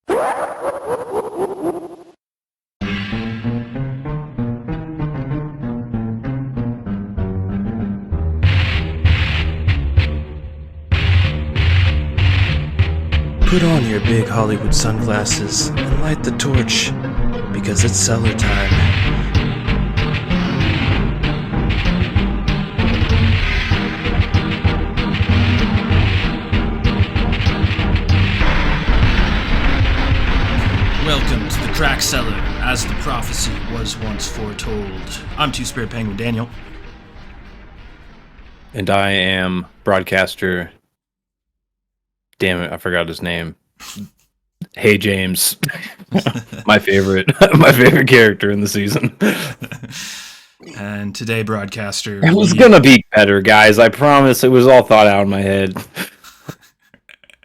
Put on your big Hollywood sunglasses and light the torch, because it's Cellar time. Welcome to the Crack Cellar, as the prophecy was once foretold. I'm Two-Spirit Penguin Daniel. And I am Broadcaster... Damn it, I forgot his name. Hey James. my favorite character in the season. And today, Broadcaster... It was gonna be better, guys. I promise. It was all thought out in my head.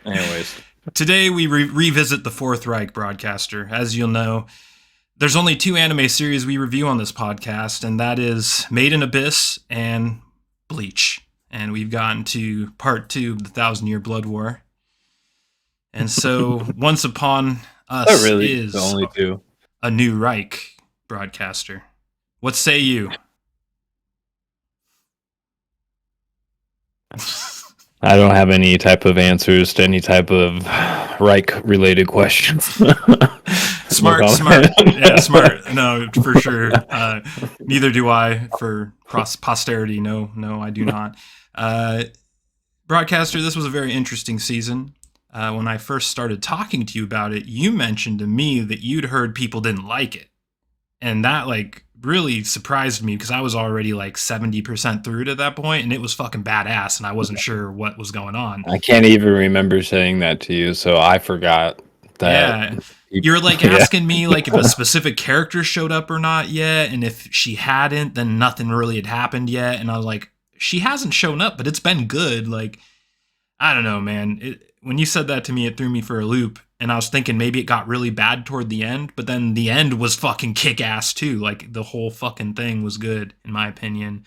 Anyways. Today, we revisit the Fourth Reich, Broadcaster. As you'll know, there's only two anime series we review on this podcast, and that is Made in Abyss and Bleach. And we've gotten to part 2 of the 1,000-Year Blood War. And so, once upon us is the only two. A new Reich, Broadcaster. What say you? I don't have any type of answers to any type of Reich-related questions. Smart. Yeah, smart. No, for sure. Neither do I for posterity. No, I do not. Broadcaster, this was a very interesting season. When I first started talking to you about it, you mentioned to me that you'd heard people didn't like it. And that, really surprised me because I was already 70% through to that point, and it was fucking badass, and I wasn't sure what was going on. I can't even remember saying that to you, so I forgot that. Yeah. You're asking me if a specific character showed up or not yet, and if she hadn't, then nothing really had happened yet. And I was like, she hasn't shown up, but it's been good. I don't know, man. When you said that to me, it threw me for a loop, and I was thinking maybe it got really bad toward the end, but then the end was fucking kick-ass too. The whole fucking thing was good, in my opinion.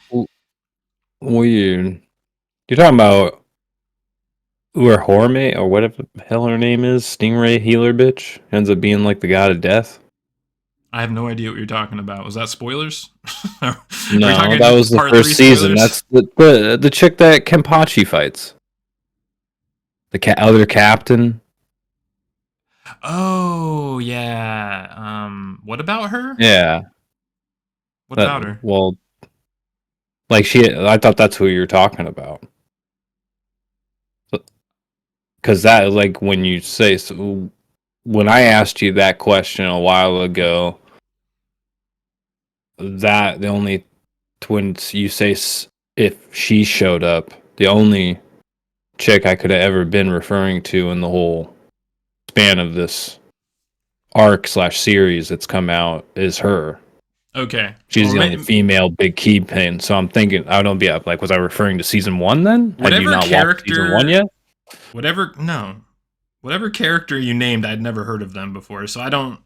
Weird. You're talking about Horme, or whatever the hell her name is, Stingray Healer bitch, ends up being the god of death? I have no idea what you're talking about. Was that spoilers? No, that was the first season. That's the chick that Kenpachi fights. The other captain. Oh, yeah. What about her? Yeah. What about her? Well, I thought that's who you were talking about. Because that, when you say, so, when I asked you that question a while ago, that the only twins you say if she showed up, the only chick I could have ever been referring to in the whole span of this arc/series that's come out is her. Okay. She's the only female big keypin, so I'm thinking I don't be was I referring to season 1 then? Had you not watched season 1 yet? Whatever character you named, I'd never heard of them before, so I don't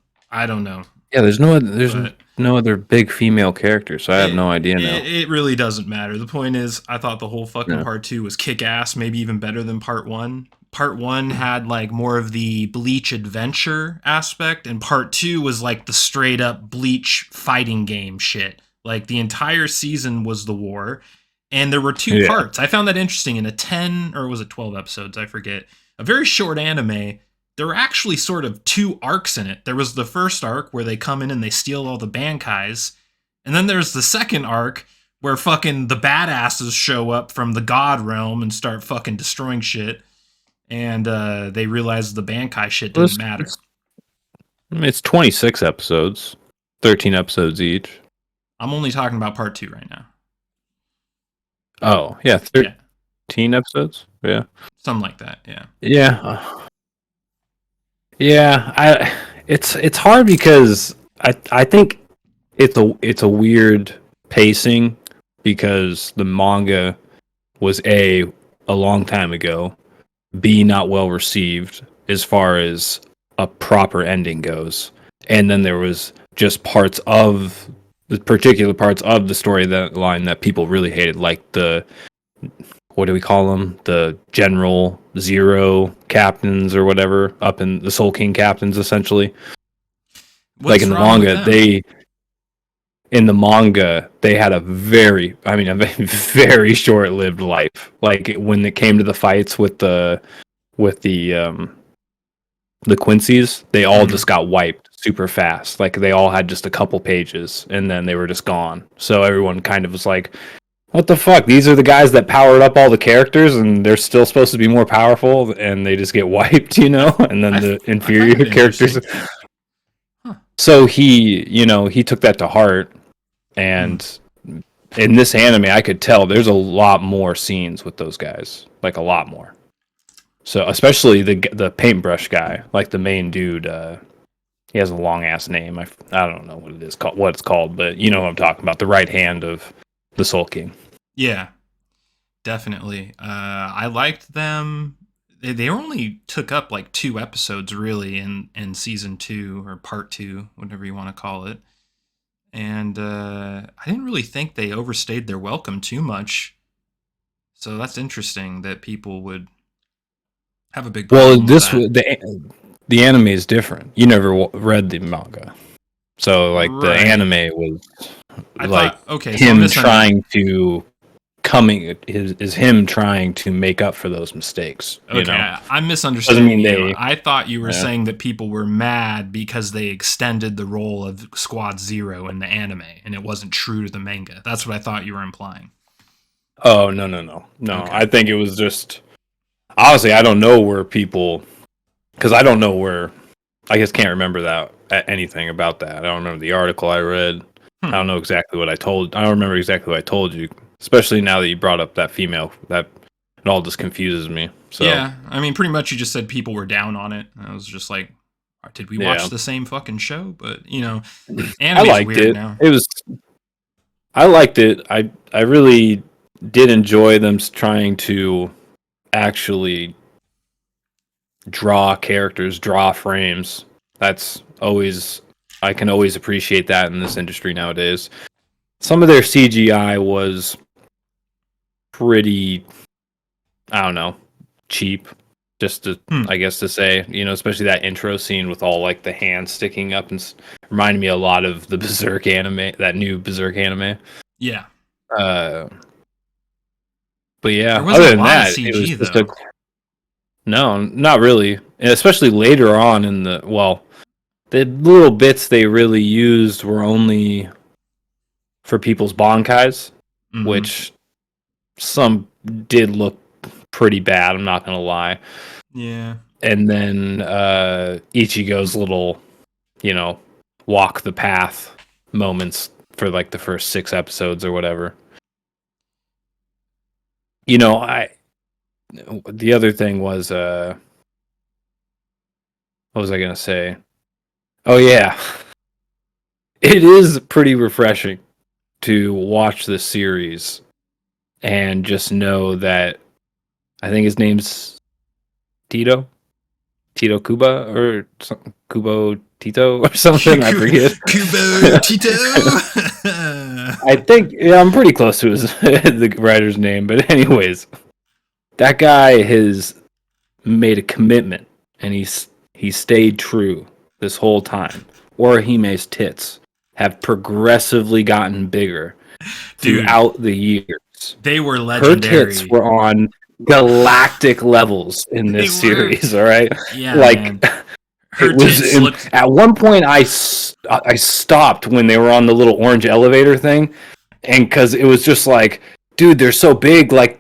know. Yeah, there's no other big female character, so I have no idea now. It really doesn't matter. The point is, I thought the whole fucking part 2 was kick-ass, maybe even better than part 1. Part 1 had more of the Bleach adventure aspect, and part 2 was the straight up Bleach fighting game shit. The entire season was the war, and there were 2 parts. I found that interesting. In a 10, or was it 12 episodes? I forget. A very short anime. There were actually sort of 2 arcs in it. There was the first arc where they come in and they steal all the Bankais. And then there's the second arc where fucking the badasses show up from the god realm and start fucking destroying shit. And they realize the Bankai shit didn't matter. It's 26 episodes. 13 episodes each. I'm only talking about part 2 right now. Oh, yeah. 13 episodes? Yeah. Something like that, yeah. Yeah. Yeah, it's hard because I think it's a weird pacing because the manga was a long time ago, B, not well received as far as a proper ending goes, and then there was just parts of the particular parts of the story that line that people really hated, like the what do we call them? The General Zero captains or whatever, up in the Soul King captains, essentially. Like What's in the wrong with manga, them? they had a very, I mean, a very short-lived life. Like when it came to the fights with the Quincy's, they all just got wiped super fast. Like they all had just a couple pages and then they were just gone. So everyone kind of was like, what the fuck? These are the guys that powered up all the characters and they're still supposed to be more powerful and they just get wiped, you know? And then the I find inferior that characters. interesting. Huh. So he took that to heart, and in this anime I could tell there's a lot more scenes with those guys. Like a lot more. So especially the paintbrush guy, like the main dude, he has a long ass name. I don't know what it's called, but you know what I'm talking about. The right hand of the Soul King. Yeah, definitely. I liked them. They only took up like 2 episodes really in season 2 or part 2, whatever you want to call it. And I didn't really think they overstayed their welcome too much. So that's interesting that people would have a big problem with that. The anime is different. You never read the manga, so like the Right. anime was I like thought, okay, so him trying to is him trying to make up for those mistakes. You okay, know, I'm doesn't mean misunderstanding you. they. I thought you were Yeah. saying that people were mad because they extended the role of Squad Zero in the anime and it wasn't true to the manga. That's what I thought you were implying. Oh no! Okay. I think it was just honestly I don't know where people because I don't know where I just can't remember anything about that. I don't remember the article I read. I don't know exactly what I told. I don't remember exactly what I told you, especially now that you brought up that female. That it all just confuses me. So Yeah, I mean, pretty much you just said people were down on it. I was just like, did we watch yeah, the same fucking show? But, I anime's liked weird it. now. I liked it. I really did enjoy them trying to actually draw characters, draw frames. That's always I can always appreciate that in this industry nowadays. Some of their CGI was pretty, I don't know, cheap. Just to, I guess, to say, especially that intro scene with all like the hands sticking up and reminded me a lot of the Berserk anime, that new Berserk anime. Yeah. Uh, but yeah, There wasn't other a than lot of that, it was CG, just a though. no, not really. And especially later on in the little bits they really used were only for people's bankais, Mm-hmm. which some did look pretty bad. I'm not gonna lie. Yeah. And then Ichigo's little, walk the path moments for like the first 6 episodes or whatever. The other thing was what was I gonna say? Oh yeah, it is pretty refreshing to watch this series and just know that I think his name's Tito Kuba or something, Kubo Tito or something. I forget. Kubo Tito. I think I'm pretty close to the writer's name, but anyways, that guy has made a commitment and he stayed true this whole time. Orihime's tits have progressively gotten bigger Dude, throughout the years. they were Her tits legendary. were on galactic levels in They this were. series, all right? Yeah, Like man. Her it was tits looked. at one point I stopped when they were on the little orange elevator thing, and because it was just like, dude, they're so big, like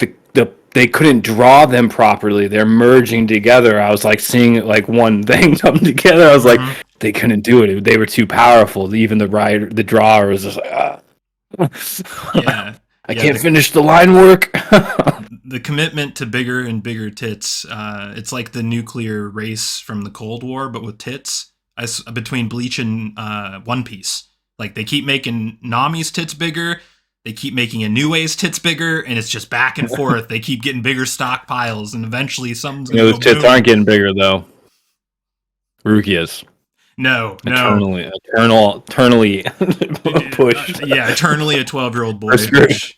they couldn't draw them properly. They're merging together. I was like seeing it like one thing come together. I was like, they couldn't do it. They were too powerful. Even the drawer was just like, Yeah. I Yeah. can't finish the line work. The commitment to bigger and bigger tits. It's like the nuclear race from the Cold War, but with tits. Between Bleach and One Piece. Like they keep making Nami's tits bigger. They keep making Inue's tits bigger, and it's just back and forth. They keep getting bigger stockpiles, and eventually something's gonna Those go tits boom. aren't getting bigger though. Rukia's. No. Eternally push. Yeah, eternally a 12-year-old boy. Prescription.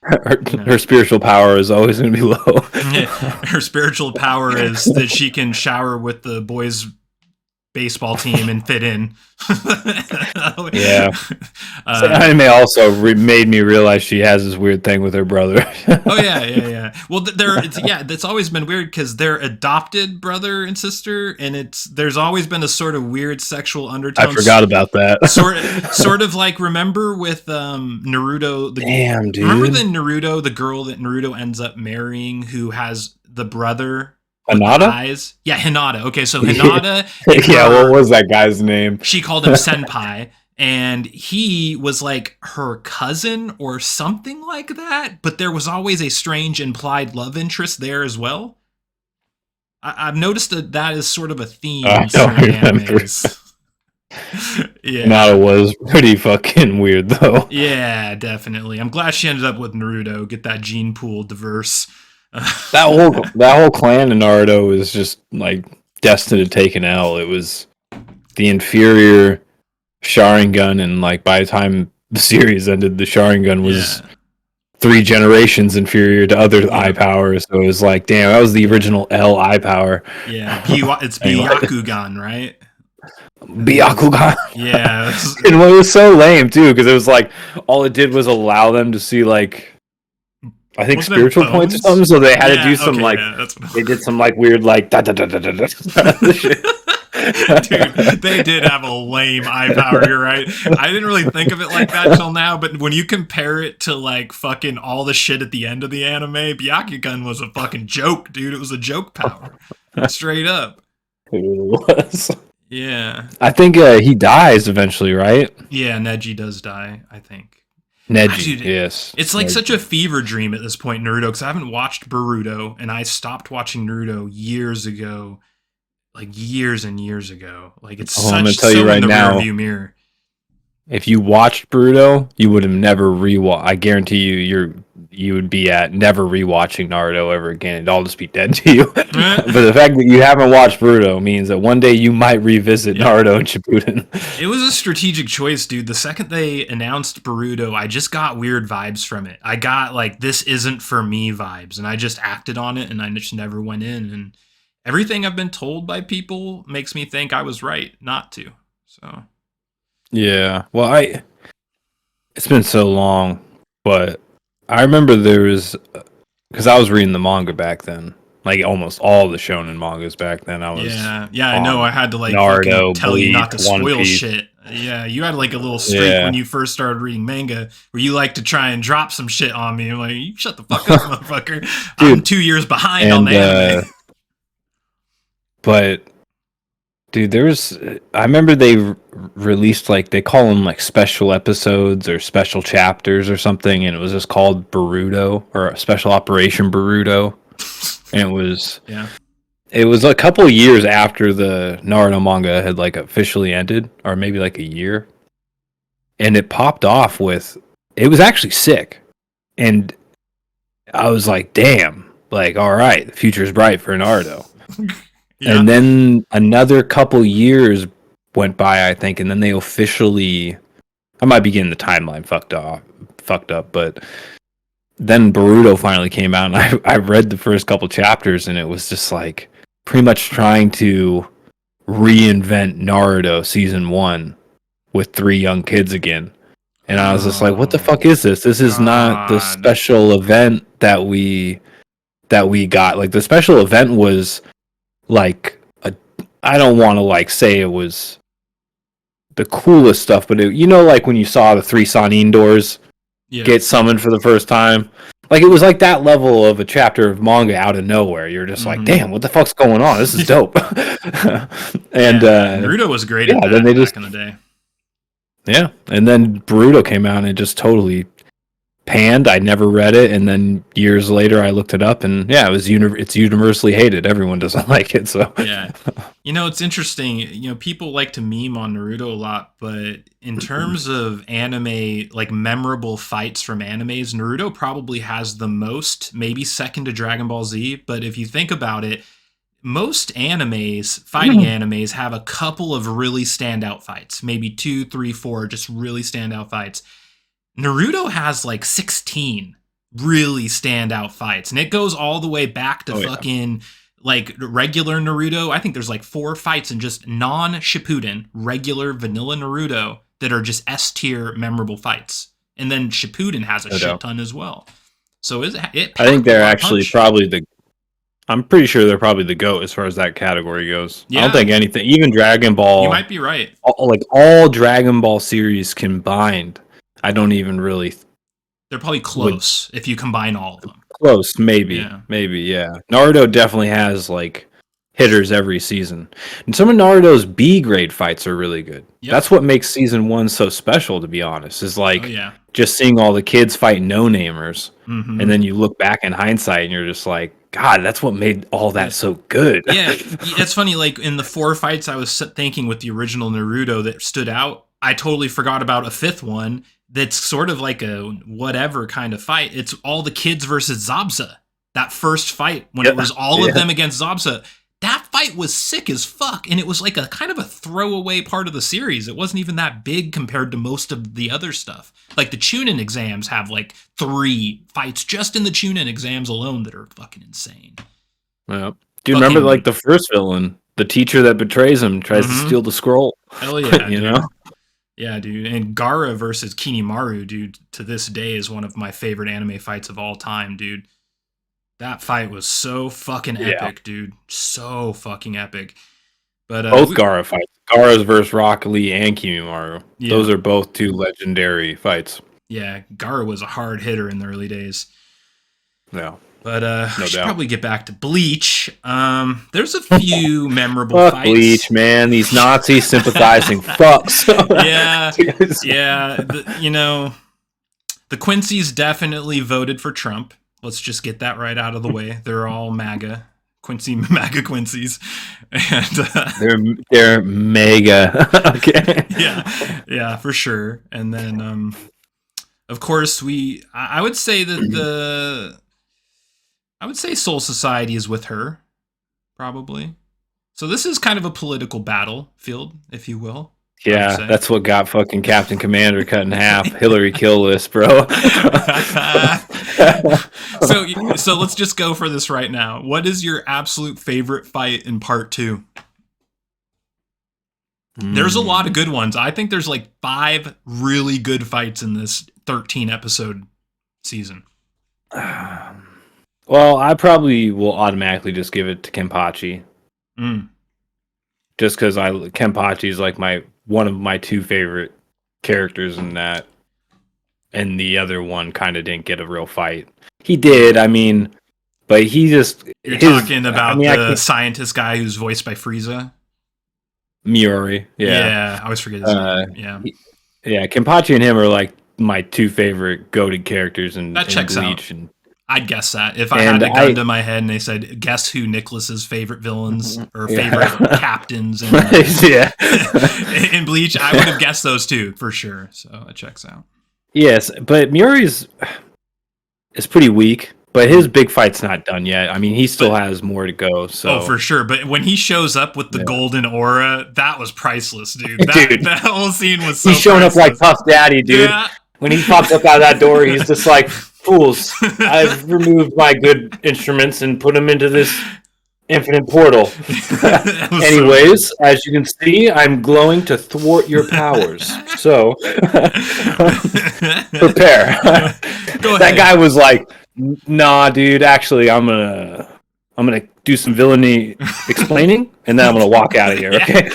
her spiritual power is always going to be low. Her spiritual power is that she can shower with the boys' baseball team and fit in. Yeah. Anime also made me realize she has this weird thing with her brother. Oh yeah. Well, that's always been weird because they're adopted brother and sister, and there's always been a sort of weird sexual undertone. I forgot about that. sort of like, remember with Naruto? Damn, dude. Remember the girl that Naruto ends up marrying, who has the brother. Hinata? Eyes? Yeah, Hinata. Okay, so Hinata. Yeah, what was that guy's name? She called him Senpai, and he was like her cousin or something like that, but there was always a strange implied love interest there as well. I've noticed that is sort of a theme in certain animes. Yeah. Hinata was pretty fucking weird, though. Yeah, definitely. I'm glad she ended up with Naruto, get that gene pool diverse. that whole clan in Naruto was just like destined to take an L. It was the inferior Sharingan, and like by the time the series ended, the Sharingan was 3 generations inferior to other eye powers. So it was like, damn, that was the original L eye power. Yeah, it's Byakugan, right? Byakugan. Yeah, and it was so lame too, because it was like all it did was allow them to see like, I think, spiritual points or something, so they had to do some they did some like weird like da da da da da da. Dude, they did have a lame eye power, you're right. I didn't really think of it like that till now, but when you compare it to like fucking all the shit at the end of the anime, Byakugan was a fucking joke, dude. It was a joke power. Straight up. It was. Yeah. I think he dies eventually, right? Yeah, Neji does die, I think. Neji, yes. It's like Neji. Such a fever dream at this point, Naruto, because I haven't watched Boruto, and I stopped watching Naruto years ago. Like years and years ago. Like it's I'm gonna tell you right now, rearview mirror. If you watched Boruto, you would have never rewatched. I guarantee you would be at never rewatching Naruto ever again. It'd all just be dead to you. But the fact that you haven't watched Boruto means that one day you might revisit Naruto and Shippuden. It was a strategic choice, dude. The second they announced Boruto, I just got weird vibes from it. I got like, this isn't for me vibes, and I just acted on it, and I just never went in. And everything I've been told by people makes me think I was right not to. So, yeah. Well, it's been so long, but I remember there was, because I was reading the manga back then, like almost all the shonen mangas back then. I was I know. I had to like Naruto, tell Bleach, you not to spoil One Piece. shit. Yeah, you had like a little streak when you first started reading manga where you like to try and drop some shit on me. I'm like, you shut the fuck up, motherfucker. Dude, I'm 2 years behind on the anime. But dude, I remember they released like, they call them like special episodes or special chapters or something, and it was just called Boruto, or Special Operation Boruto. And it was a couple years after the Naruto manga had like officially ended, or maybe like a year. And it popped off with, it was actually sick. And I was like, damn, like, all right, the future's bright for Naruto. Yeah. And then another couple years went by, I think, and then they officially, I might be getting the timeline fucked up, but then Boruto finally came out, and I read the first couple chapters, and it was just like pretty much trying to reinvent Naruto season 1 with 3 young kids again. And I was just like, what the fuck is this? This is not the special event that we got. Like, the special event was like, I don't want to like say it was the coolest stuff, but like when you saw the 3 Sanin doors get summoned for the first time, like it was like that level of a chapter of manga out of nowhere. You're just like, damn, what the fuck's going on? This is dope. And Naruto was great at that back in the day. Yeah, and then Boruto came out and it just totally panned. I never read it, and then years later I looked it up, and it's universally hated. Everyone doesn't like it. So yeah, it's interesting. People like to meme on Naruto a lot, but in terms of anime, like memorable fights from animes, Naruto probably has the most, maybe second to Dragon Ball Z. But if you think about it, most animes, fighting animes, have a couple of really standout fights, maybe 2, 3, 4, just really standout fights. Naruto has like 16. really standout fights. And it goes all the way back to fucking like regular Naruto. I think there's like 4 fights in just non-Shippuden, regular vanilla Naruto that are just S tier memorable fights. And then Shippuden has a shit ton as well. So I think they're actually probably I'm pretty sure they're probably the GOAT as far as that category goes. Yeah. I don't think anything, even Dragon Ball. You might be right. All Dragon Ball series combined, I don't even really. They're probably close if you combine all of them. Close, maybe. Naruto definitely has like hitters every season. And some of Naruto's B grade fights are really good. Yep. That's what makes season 1 so special, to be honest, is like just seeing all the kids fight no-namers. Mm-hmm. And then you look back in hindsight and you're just like, God, that's what made all that so good. Yeah, it's funny, like in the 4 fights I was thinking with the original Naruto that stood out, I totally forgot about a 5th one that's sort of like a whatever kind of fight. It's all the kids versus Zabza. That first fight when it was all of them against Zabza. That fight was sick as fuck, and it was like a kind of a throwaway part of the series. It wasn't even that big compared to most of the other stuff. Like the Chunin exams have like 3 fights just in the Chunin exams alone that are fucking insane. Yeah. Do you remember like the first villain, the teacher that betrays him, tries to steal the scroll? Hell yeah, you know? Yeah, dude. And Gaara versus Kinemaro, dude, to this day is one of my favorite anime fights of all time, dude. That fight was so fucking epic, dude. So fucking epic. But both Gaara fights. Gaara's versus Rock Lee and Kinemaro. Yeah. Those are both 2 legendary fights. Yeah, Gaara was a hard hitter in the early days. Yeah. But I should probably get back to Bleach. There's a few memorable fights. Bleach, man. These Nazi sympathizing fucks. Yeah. The Quincy's definitely voted for Trump. Let's just get that right out of the way. They're all MAGA Quincy's, and they're mega. Okay. Yeah, for sure. And then, of course, I would say that I would say Soul Society is with her, probably. So this is kind of a political battlefield, if you will. Yeah, that's what got fucking Captain Commander cut in half. Hillary kill list, bro. So let's just go for this right now. What is your absolute favorite fight in part 2? There's a lot of good ones. I think there's like 5 really good fights in this 13 episode season. Well, I probably will automatically just give it to Kenpachi. Just because Kenpachi is like one of my 2 favorite characters in that, and the other one kind of didn't get a real fight. He did, I mean, but he just... You're talking about the scientist guy who's voiced by Frieza? Miori, I always forget his name. Yeah, Kenpachi and him are like my 2 favorite goated characters in checks Bleach. Out. I'd guess that. If I had a gun to my head and they said, guess who Nicholas's favorite villains or favorite captains in Bleach, I would have guessed those 2 for sure. So it checks out. Yes, but Miori's is pretty weak, but his big fight's not done yet. I mean, he still has more to go. So. Oh, for sure. But when he shows up with the golden aura, that was priceless, dude. That whole scene was so He's showing priceless. up like Puff Daddy, dude. Yeah. When he pops up out of that door, he's just like, fools, I've removed my good instruments and put them into this infinite portal. Anyways, as you can see, I'm glowing to thwart your powers. So, prepare. That guy was like, nah, dude, actually, I'm gonna do some villainy explaining, and then I'm gonna walk out of here, okay?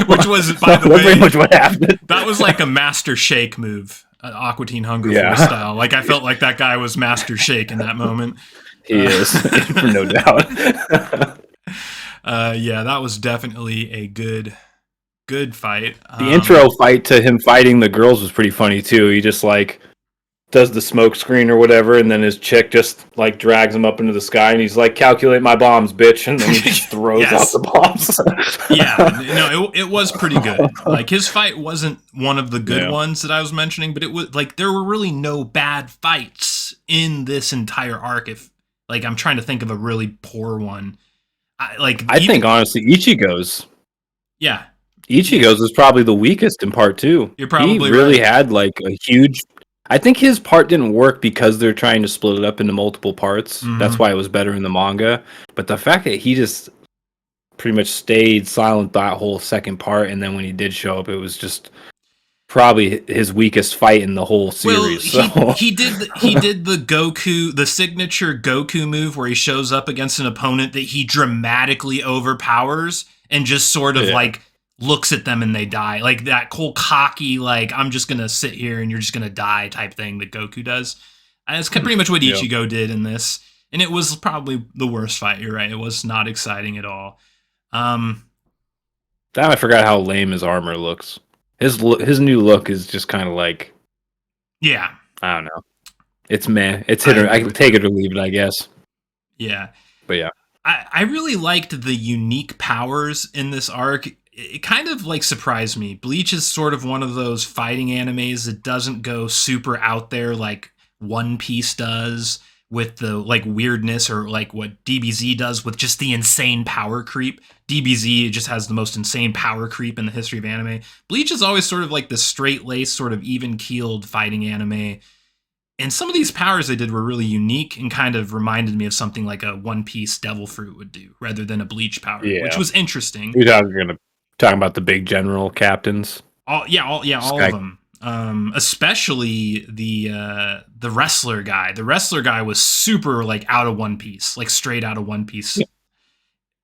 Which was, by the way, pretty much what happened. That was like a Master Shake move. Aqua Teen Hunger Force style. Like, I felt like that guy was Master Shake in that moment. He is, for no doubt. That was definitely a good fight. The intro fight to him fighting the girls was pretty funny too. He just like does the smoke screen or whatever, and then his chick just like drags him up into the sky, and he's like, "Calculate my bombs, bitch," and then he just throws out the bombs. It was pretty good. Like, his fight wasn't one of the good ones that I was mentioning, but it was like there were really no bad fights in this entire arc. If like I'm trying to think of a really poor one, I think honestly Ichigo's. Yeah, Ichigo's was probably the weakest in part 2. You're probably he really had like a huge. I think his part didn't work because they're trying to split it up into multiple parts. That's Mm-hmm. why it was better in the manga. But the fact that he just pretty much stayed silent that whole second part, and then when he did show up, it was just probably his weakest fight in the whole Well, series. So he did the Goku, the signature Goku move where he shows up against an opponent that he dramatically overpowers and just sort of Yeah. like looks at them and they die. Like that whole cocky, like I'm just gonna sit here and you're just gonna die type thing that Goku does. And it's pretty much what Yeah. Ichigo did in this, and it was probably the worst fight. You're right; it was not exciting at all. Damn, I forgot how lame his armor looks. His new look is just kind of like, yeah, I don't know. It's meh. It's hit or I can take it or leave it, I guess. yeah. But yeah. I really liked the unique powers in this arc. It kind of like surprised me. Bleach is sort of one of those fighting animes that doesn't go super out there like One Piece does with the like weirdness, or like what DBZ does with just the insane power creep. DBZ just has the most insane power creep in the history of anime. Bleach is always sort of like the straight-laced, sort of even-keeled fighting anime. And some of these powers they did were really unique and kind of reminded me of something like a One Piece Devil Fruit would do, rather than a Bleach power, which was interesting. You're talking about the big general captains. All of them. Especially the wrestler guy. The wrestler guy was super like out of One Piece, like straight out of One Piece.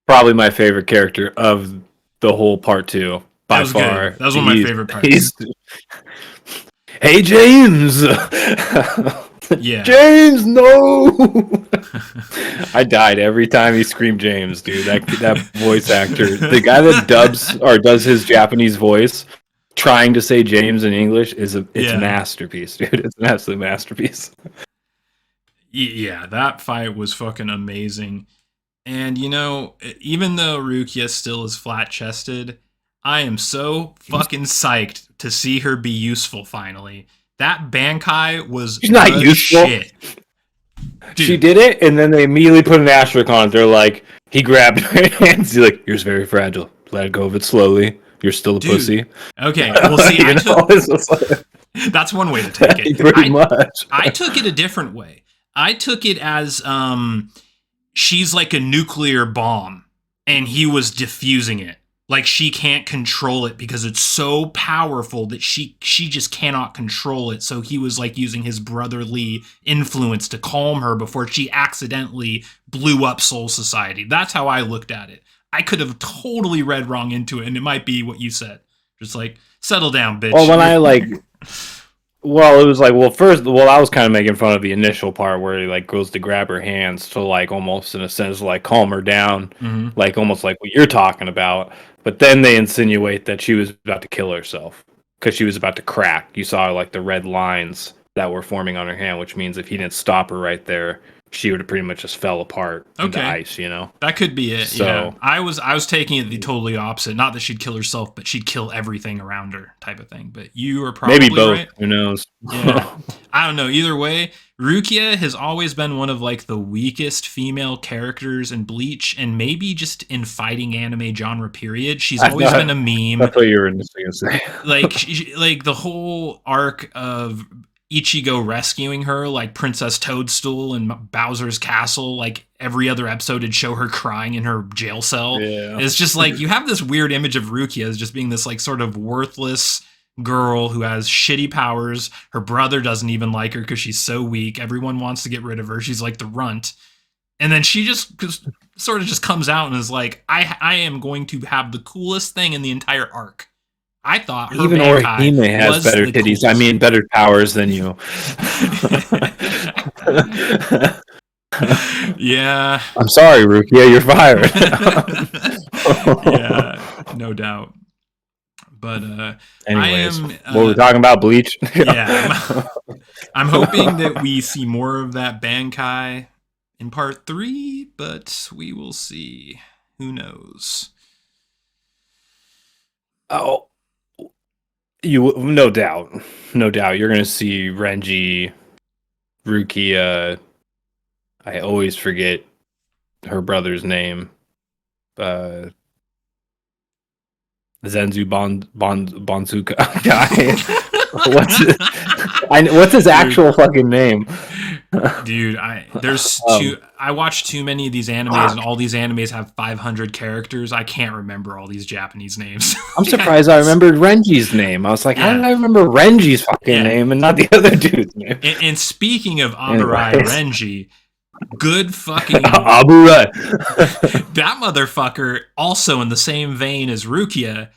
Probably my favorite character of the whole part 2 by far. Good. That was one of my favorite parts. Hey James. Yeah. James, no. I died every time he screamed James, dude. That voice actor, the guy that dubs or does his Japanese voice, trying to say James in English it's a masterpiece, dude. It's an absolute masterpiece. Yeah, that fight was fucking amazing. And you know, even though Rukia still is flat chested, I am so fucking psyched to see her be useful finally. That Bankai was She's not useful. Shit. Dude. She did it, and then they immediately put an asterisk on it. They're like, he grabbed her hands. He's like, "You're very fragile. Let go of it slowly. You're still a pussy." Okay, well, see, that's one way to take it. Pretty much. I took it a different way. I took it as she's like a nuclear bomb, and he was diffusing it. Like she can't control it because it's so powerful that she just cannot control it. So he was like using his brotherly influence to calm her before she accidentally blew up Soul Society. That's how I looked at it. I could have totally read wrong into it, and it might be what you said. Just like, settle down, bitch. Well, when I like, well, it was like, I was kind of making fun of the initial part where he like goes to grab her hands to like almost in a sense like calm her down, like almost like what you're talking about. But then they insinuate that she was about to kill herself because she was about to crack. You saw like the red lines that were forming on her hand, which means if he didn't stop her right there, she would have pretty much just fell apart into ice, you know? That could be it. So, yeah. I was taking it the totally opposite. Not that she'd kill herself, but she'd kill everything around her type of thing. But you are probably maybe both. Right. Who knows? Yeah. I don't know. Either way, Rukia has always been one of like the weakest female characters in Bleach, and maybe just in fighting anime genre period. She's always been a meme. That's what you were going to say. like the whole arc of Ichigo rescuing her, like Princess Toadstool and Bowser's Castle, like every other episode would show her crying in her jail cell. Yeah. It's just like you have this weird image of Rukia as just being this like sort of worthless girl who has shitty powers. Her brother doesn't even like her because she's so weak. Everyone wants to get rid of her. She's like the runt. And then she just sort of just comes out and is like, I am going to have the coolest thing in the entire arc. I thought her even Orihime has better titties. Coolest. I mean, better powers than you. Yeah. I'm sorry, Rukia. You're fired. Yeah, no doubt. But anyways, what we're talking about, Bleach. Yeah, I'm hoping that we see more of that Bankai in part 3, but we will see. Who knows? Oh. No doubt. You're gonna see Renji, Rukia. I always forget her brother's name. Zenzu Bonsuka guy. What's it? What's his actual fucking name? Dude, there's Um, I watch too many of these animes, and all these animes have 500 characters. I can't remember all these Japanese names. I'm surprised I remembered Renji's name. I was like, how did Yeah, I remember Renji's fucking yeah. name and not the other dude's name? And speaking of Abarai Anyways, Renji, good fucking Abura. that motherfucker. Also in the same vein as Rukia,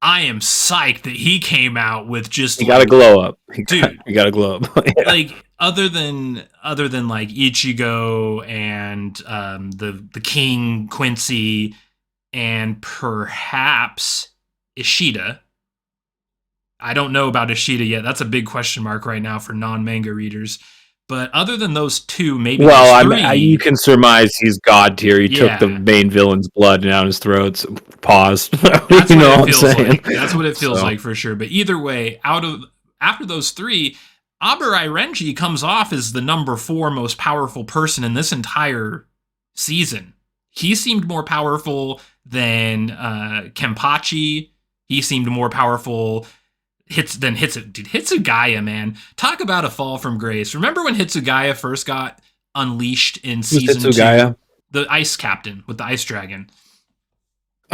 I am psyched that he came out with just He got to like, glow up. dude, He got to glow up. Yeah. like other than like Ichigo and the King Quincy and perhaps Ishida. I don't know about Ishida yet. That's a big question mark right now for non-manga readers. But other than those two, maybe Well, those three, you can surmise he's god tier. He took the yeah, main villain's blood down his throat. So pause. that's You what know it what I'm feels saying? like. That's what it feels So, like for sure. But either way, after those three, Abarai Renji comes off as the number 4 most powerful person in this entire season. He seemed more powerful than Kenpachi. He seemed more powerful than Hitsugaya, man. Talk about a fall from grace. Remember when Hitsugaya first got unleashed in who's season 2? Hitsugaya? The ice captain with the ice dragon.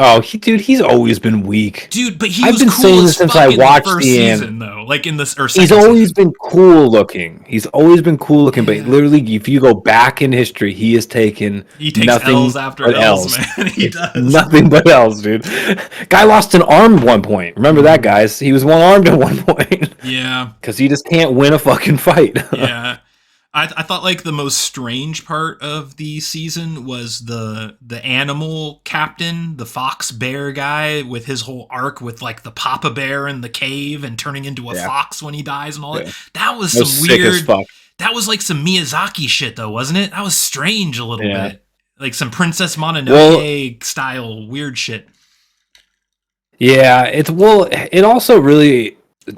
Oh, he's always been weak. Dude, but he I've was been cool saying as this since fuck I in the watched first season, though. Like in this or He's second always season. been cool looking. He's always been cool looking, but Yeah. literally, if you go back in history, he has taken He takes nothing L's after but L's, L's. man. He does. Nothing but L's, dude. Guy lost an arm at one point. Remember that, guys? He was one armed at one point. Yeah. Because he just can't win a fucking fight. Yeah. I thought like the most strange part of the season was the animal captain, the fox bear guy with his whole arc with like the papa bear in the cave and turning into a fox when he dies and all that. That was some sick as weird. fuck. That was like some Miyazaki shit though, wasn't it? That was strange a little Yeah. bit. Like some Princess Mononoke style weird shit. Yeah, it also really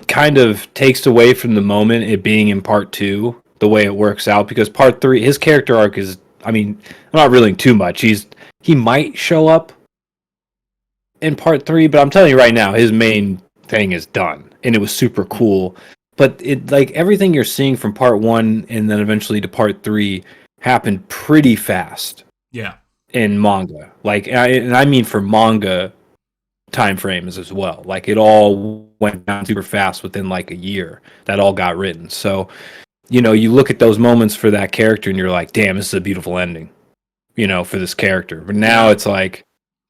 kind of takes away from the moment it being in part 2, the way it works out, because part 3, his character arc is, I mean, I'm not revealing too much. He might show up in part 3, but I'm telling you right now, his main thing is done, and it was super cool. But it, like, everything you're seeing from part 1 and then eventually to part 3 happened pretty fast. Yeah. In manga, like, and I mean for manga time frames as well. Like, it all went down super fast within like a year. That all got written. So, you look at those moments for that character and you're like, damn, this is a beautiful ending, for this character. But now it's like,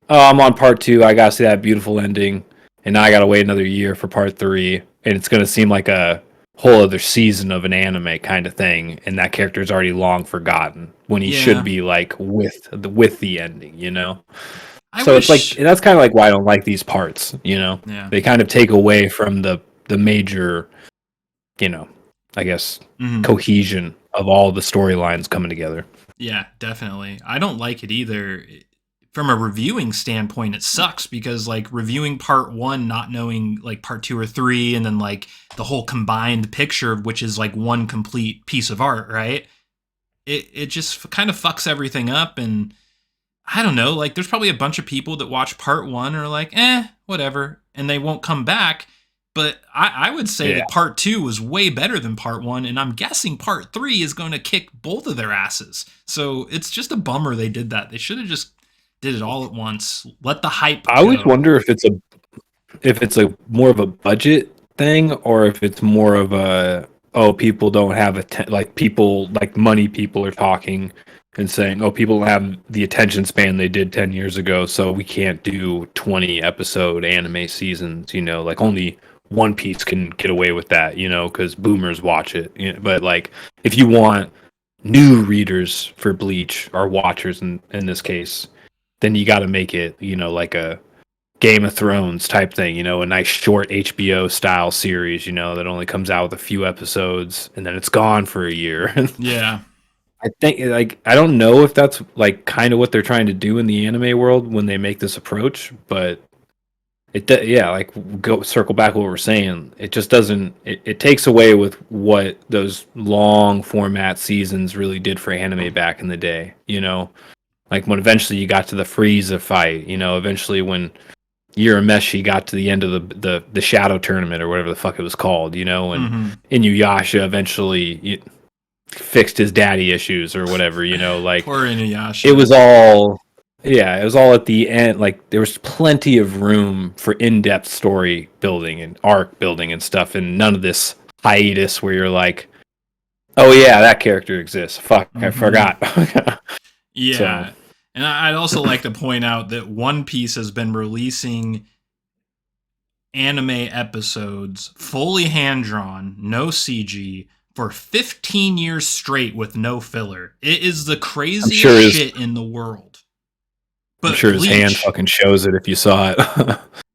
oh, I'm on part 2. I gotta see that beautiful ending, and now I gotta wait another year for part 3, and it's gonna seem like a whole other season of an anime kind of thing, and that character is already long forgotten when he should be like with the ending, So it's like, that's kind of like why I don't like these parts, Yeah. They kind of take away from the major, I guess, cohesion of all the storylines coming together. Yeah, definitely. I don't like it either. From a reviewing standpoint, it sucks because like reviewing part 1, not knowing like part 2 or 3, and then like the whole combined picture, which is like one complete piece of art, right? It just kind of fucks everything up. And I don't know, like there's probably a bunch of people that watch part 1 and are like, whatever, and they won't come back. But I would say that part 2 was way better than part 1, and I'm guessing part 3 is going to kick both of their asses. So it's just a bummer they did that. They should have just did it all at once. Let the hype I always wonder if it's a more of a budget thing, or if it's more of a, people don't have like people, like money people are talking and saying, people don't have the attention span they did 10 years ago, so we can't do 20 episode anime seasons, like only One Piece can get away with that, because boomers watch it. But like, if you want new readers for Bleach, or watchers in this case, then you got to make it, like a Game of Thrones type thing, a nice short HBO style series, that only comes out with a few episodes and then it's gone for a year. Yeah. I think, like, I don't know if that's like kind of what they're trying to do in the anime world when they make this approach, but like, go circle back what we're saying. It just doesn't. It takes away with what those long format seasons really did for anime back in the day. Like when eventually you got to the Frieza fight. Eventually when Urameshi got to the end of the shadow tournament or whatever the fuck it was called, and Inuyasha eventually fixed his daddy issues or whatever, like Poor Inuyasha. it was all at the end. Like there was plenty of room for in-depth story building and arc building and stuff, and none of this hiatus where you're like, oh yeah, that character exists. Fuck, I forgot. Yeah. So. And I'd also like to point out that One Piece has been releasing anime episodes fully hand-drawn, no CG, for 15 years straight with no filler. It is the craziest shit in the world. But I'm sure Bleach, his hand fucking shows it if you saw it.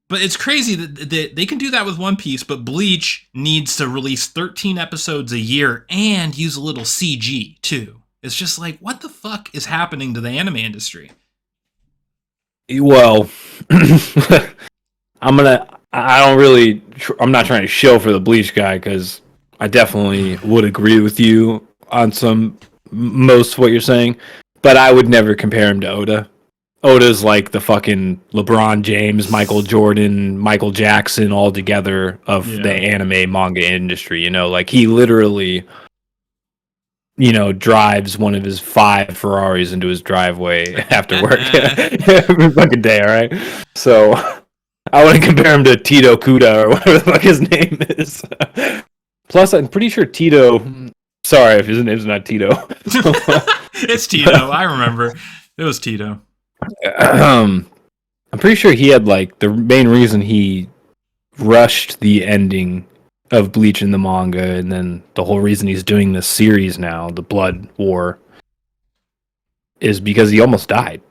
But it's crazy that they can do that with One Piece, but Bleach needs to release 13 episodes a year and use a little CG, too. It's just like, what the fuck is happening to the anime industry? Well, I'm not trying to show for the Bleach guy, because I definitely would agree with you on most of what you're saying, but I would never compare him to Oda. Oda's like the fucking LeBron James, Michael Jordan, Michael Jackson all together of the anime manga industry, like he literally drives one of his 5 Ferraris into his driveway after work every fucking day, all right? So I wouldn't compare him to Tito Kuda or whatever the fuck his name is. Plus, I'm pretty sure Tito... Sorry if his name's not Tito. It's Tito. I remember. It was Tito. I'm pretty sure he had, like, the main reason he rushed the ending of Bleach in the manga, and then the whole reason he's doing this series now, the Blood War, is because he almost died.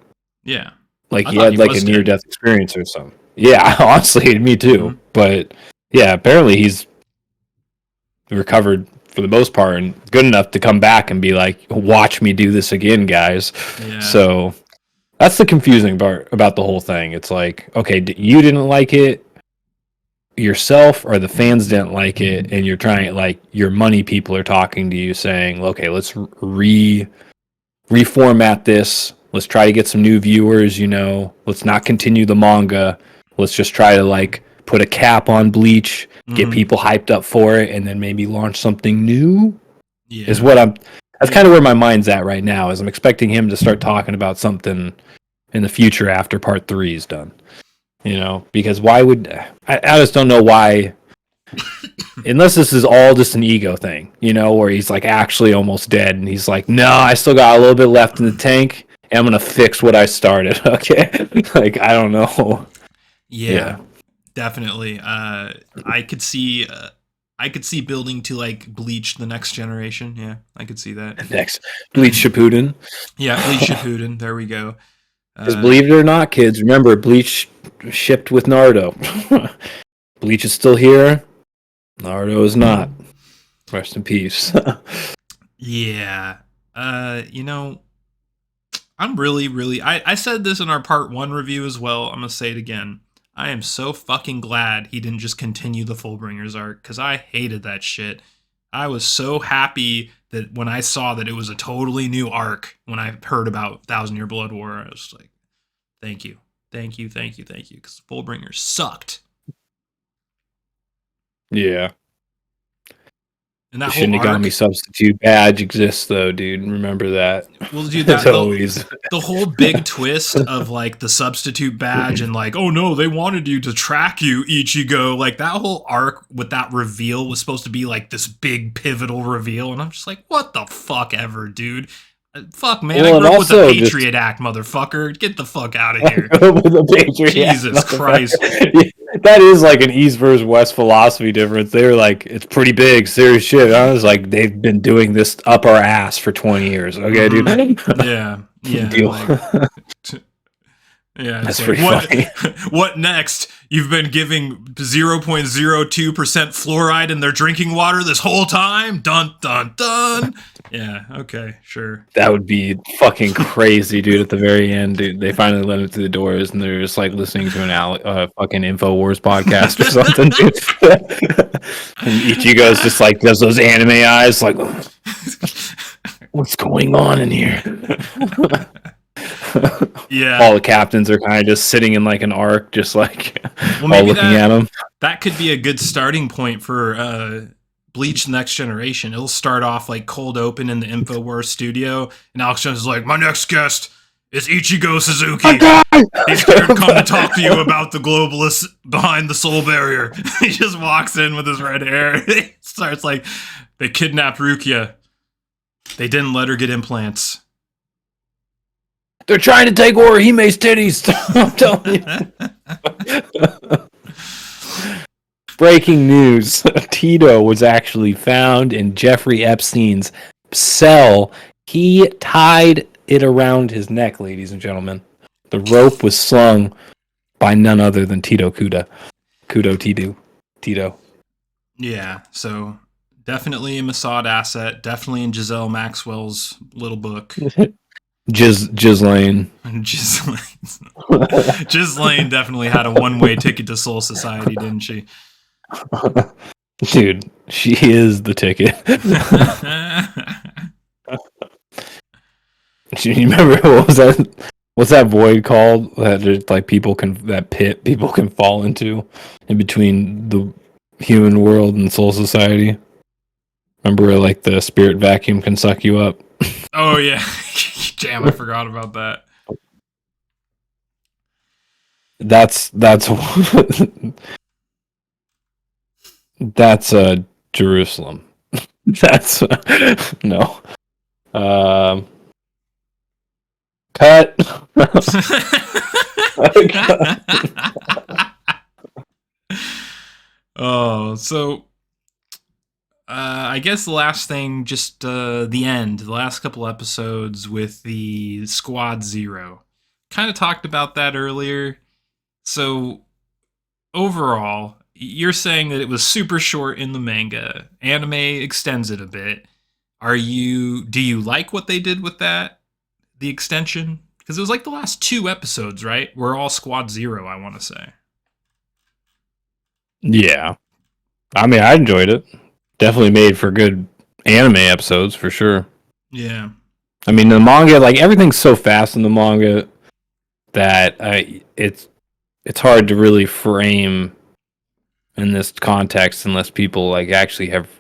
Yeah. Like, he had, like, a near-death experience or something. Yeah, honestly, me too. Mm-hmm. But, yeah, apparently he's recovered for the most part and good enough to come back and be like, watch me do this again, guys. Yeah. So that's the confusing part about the whole thing. It's like, okay, you didn't like it yourself, or the fans didn't like it, and you're trying, like, your money people are talking to you saying, okay, let's reformat this. Let's try to get some new viewers, let's not continue the manga. Let's just try to, like, put a cap on Bleach, get people hyped up for it, and then maybe launch something new. Yeah. That's kind of where my mind's at right now, is I'm expecting him to start talking about something in the future after part 3 is done. Because why would... I just don't know why... Unless this is all just an ego thing, where he's, like, actually almost dead, and he's like, no, I still got a little bit left in the tank, and I'm going to fix what I started, okay? Like, I don't know. Yeah. Definitely. I could see building to, like, Bleach the next generation. Yeah, I could see that. Next. Bleach Shippuden. Yeah, Bleach Shippuden. There we go. Because believe it or not, kids, remember, Bleach shipped with Naruto. Bleach is still here. Naruto is not. Rest in peace. Yeah. I'm really... I said this in our part 1 review as well. I'm going to say it again. I am so fucking glad he didn't just continue the Fullbringers arc, because I hated that shit. I was so happy that when I saw that it was a totally new arc, when I heard about 1,000 Year Blood War, I was like, thank you, because Fullbringers sucked. Yeah. And that shouldn't have got me substitute badge exists though, dude. Remember that. Well, dude, that's always the whole big twist of, like, the substitute badge and, like, oh no, they wanted you to track you, Ichigo. Like, that whole arc with that reveal was supposed to be, like, this big pivotal reveal, and I'm just like, what the fuck ever, dude. Fuck, man, I grew up with the Patriot Act, motherfucker. Get the fuck out of here. Jesus Christ. That is like an East versus West philosophy difference. They were like, it's pretty big, serious shit. I was like, they've been doing this up our ass for 20 years. Okay, dude? Yeah. Yeah, that's pretty funny. What next? You've been giving 0.02% fluoride in their drinking water this whole time? Dun, dun, dun. Yeah, okay, sure. That would be fucking crazy, dude. At the very end, dude, they finally let him through the doors, and they're just, like, listening to an fucking InfoWars podcast or something, dude. And Ichigo's just, like, does those anime eyes, like, what's going on in here? Yeah. All the captains are kind of just sitting in like an arc, just like Well, all maybe looking at him. that could be a good starting point for Bleach Next Generation. It'll start off like cold open in the InfoWars studio, and Alex Jones is like, "My next guest is Ichigo Suzuki. He's here to come to talk to you about the globalists behind the soul barrier." He just walks in with his red hair. He starts like, "They kidnapped Rukia. They didn't let her get implants." They're trying to take Orihime's titties. I'm telling you. Breaking news. Tito was actually found in Jeffrey Epstein's cell. He tied it around his neck, ladies and gentlemen. The rope was slung by none other than Tito Kudo. Tito. Yeah, so definitely a Mossad asset. Definitely in Giselle Maxwell's little book. Ghislaine. Ghislaine definitely had a one-way ticket to Soul Society, didn't she? Dude, she is the ticket. You remember what's that void called that just like people can fall into in between the human world and Soul Society? Remember where like the spirit vacuum can suck you up? Oh yeah. Damn, I forgot about that. That's Jerusalem. That's no. Cut. Oh, so I guess the last thing, just the end, the last couple episodes with the Squad Zero. Kind of talked about that earlier. So overall, you're saying that it was super short in the manga. Anime extends it a bit. Do you like what they did with that? The extension? Because it was like the last 2 episodes, right? We're all Squad Zero, I want to say. Yeah. I mean, I enjoyed it. Definitely made for good anime episodes, for sure. Yeah. I mean, the manga, like, everything's so fast in the manga that it's hard to really frame in this context unless people, like, actually have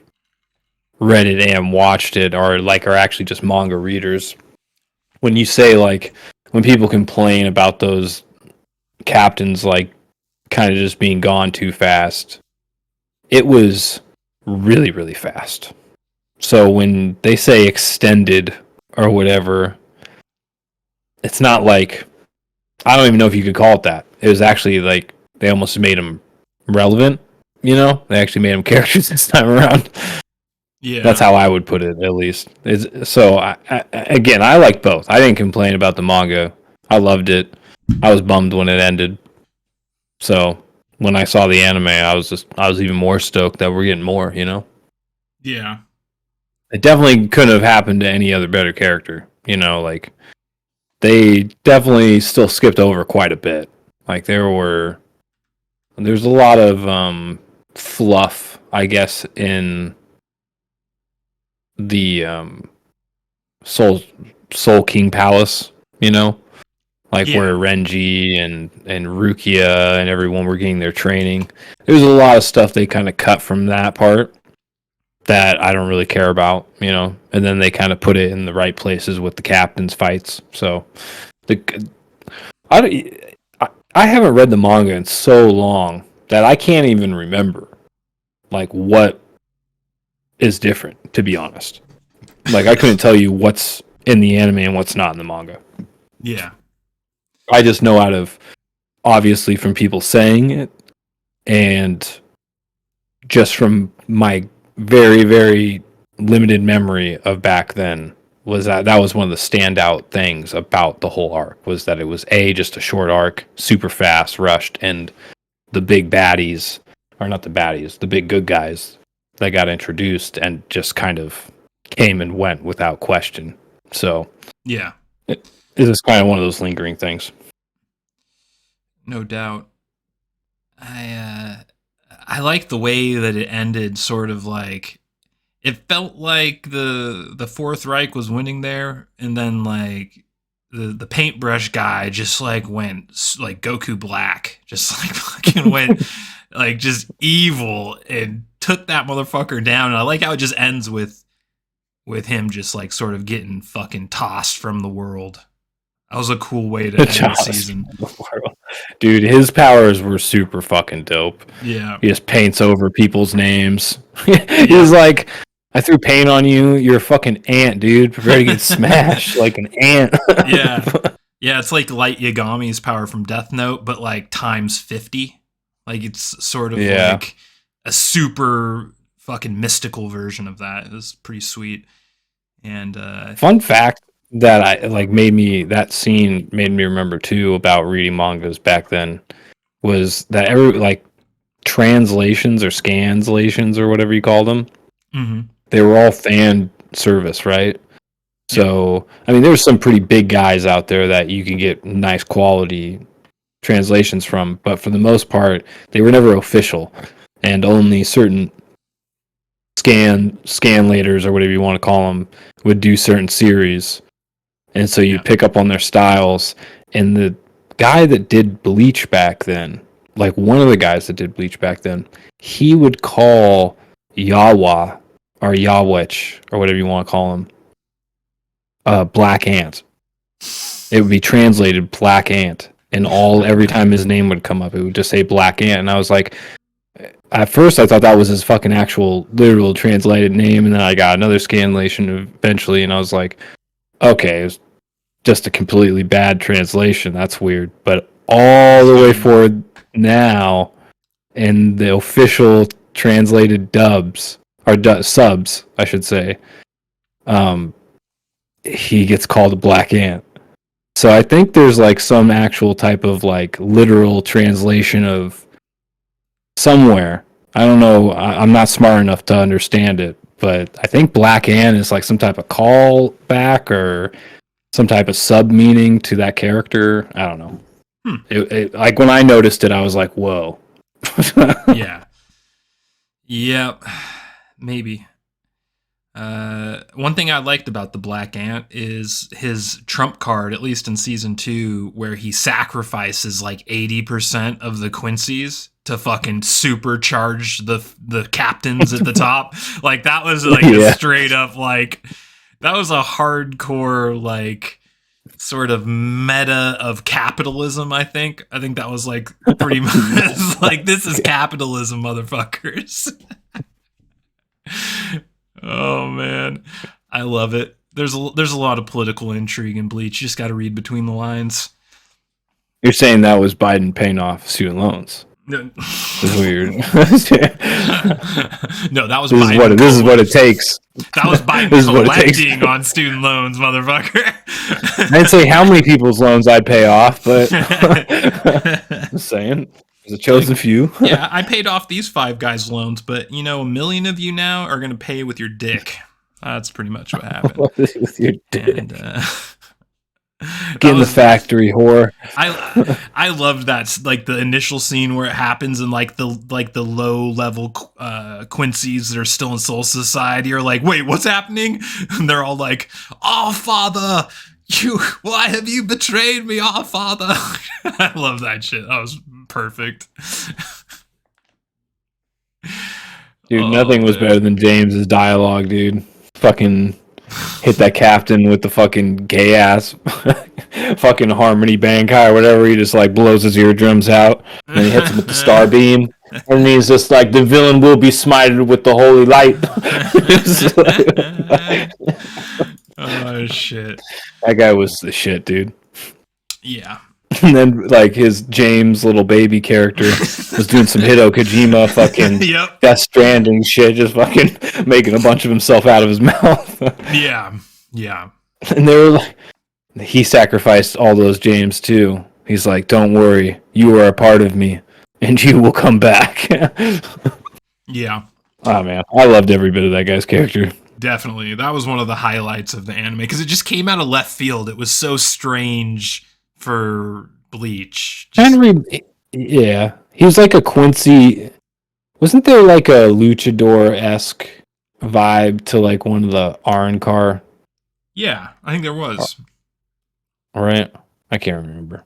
read it and watched it or, like, are actually just manga readers. When you say, like, when people complain about those captains, like, kind of just being gone too fast, it was really, really fast. So when they say extended or whatever, it's not like, I don't even know if you could call it that. It was actually like they almost made them relevant, you know? They actually made them characters this time around. Yeah. That's how I would put it, at least. So, again, I like both. I didn't complain about the manga. I loved it. I was bummed when it ended. So, when I saw the anime, I was even more stoked that we're getting more, you know? Yeah. It definitely couldn't have happened to any other better character, you know, like they definitely still skipped over quite a bit. Like there's a lot of fluff, I guess, in the Soul King Palace, you know? Like where Renji and Rukia and everyone were getting their training. There's a lot of stuff they kind of cut from that part that I don't really care about, you know. And then they kind of put it in the right places with the captains' fights. So, I haven't read the manga in so long that I can't even remember like what is different. To be honest, like I couldn't tell you what's in the anime and what's not in the manga. Yeah. I just know out of obviously from people saying it and just from my very, very limited memory of back then was that was one of the standout things about the whole arc was that it was just a short arc, super fast, rushed, and the big baddies, or not the baddies, the big good guys that got introduced and just kind of came and went without question. So yeah, it is kind of one of those lingering things. No doubt. I like the way that it ended, sort of like it felt like the Fourth Reich was winning there, and then like the paintbrush guy just like went like Goku Black, just like fucking went like just evil and took that motherfucker down. And I like how it just ends with him just like sort of getting fucking tossed from the world. That was a cool way to end the season. Dude, his powers were super fucking dope. Yeah. He just paints over people's names. He's like, I threw paint on you. You're a fucking ant, dude. Prepare to get smashed like an ant. Yeah. Yeah, it's like Light Yagami's power from Death Note, but like times 50. Like it's sort of like a super fucking mystical version of that. It was pretty sweet. And fun fact that that scene made me remember too about reading mangas back then was that translations or scanslations or whatever you call them, they were all fan service, right? So I mean, there's some pretty big guys out there that you can get nice quality translations from, but for the most part, they were never official, and only certain scanlators or whatever you want to call them would do certain series. And so you pick up on their styles. And the guy that did Bleach back then, like one of the guys that did Bleach back then, he would call Yawa or Yawich or whatever you want to call him, Black Ant. It would be translated Black Ant. And every time his name would come up, it would just say Black Ant. And I was like, at first I thought that was his fucking actual literal translated name. And then I got another scanlation eventually. And I was like, okay, it was just a completely bad translation. That's weird. But all the way forward now, in the official translated dubs or subs, I should say, he gets called a Black Ant. So I think there's like some actual type of like literal translation of somewhere. I don't know. I'm not smart enough to understand it, but I think Black Ant is like some type of call back or some type of sub meaning to that character. I don't know. It like when I noticed it, I was like, "Whoa." Yeah. Yep. Maybe. One thing I liked about the Black Ant is his trump card, at least in season 2, where he sacrifices like 80% of the Quincy's to fucking supercharge the captains at the top. Like that was like a straight up like that was a hardcore like sort of meta of capitalism. I think that was like pretty much like this is capitalism, motherfuckers. Oh man, I love it. There's a lot of political intrigue in Bleach. You just got to read between the lines. You're saying that was Biden paying off student loans? It's weird. No, that was Biden. This is what it takes. That was Biden collecting on student loans, motherfucker. I didn't say how many people's loans I'd pay off, but I'm saying there's a chosen few. Yeah, I paid off these 5 guys' loans, but you know, 1 million of you now are going to pay with your dick. That's pretty much what happened. With your dick. And, get in the factory, whore. I loved that, like the initial scene where it happens and like the low level Quincy's that are still in Soul Society are like, wait, what's happening? And they're all like, "Oh, father, why have you betrayed me, oh father?" I love that shit. That was perfect. Dude, nothing was better than James's dialogue, dude. Fucking hit that captain with the fucking gay ass fucking harmony bankai or whatever. He just like blows his eardrums out, and then he hits him with the star beam, and he's just like, "The villain will be smited with the holy light." Oh shit! That guy was the shit, dude. Yeah. And then like his James little baby character was doing some Hideo Kojima fucking Death Stranding shit, just fucking making a bunch of himself out of his mouth. Yeah. And they were like, he sacrificed all those James too. He's like, "Don't worry, you are a part of me, and you will come back." Yeah. Oh man, I loved every bit of that guy's character. Definitely, that was one of the highlights of the anime because it just came out of left field. It was so strange for Bleach. Yeah, he was like a Quincy. Wasn't there like a luchador-esque vibe to like one of the Arrancar? Yeah, I think there was. All right, I can't remember.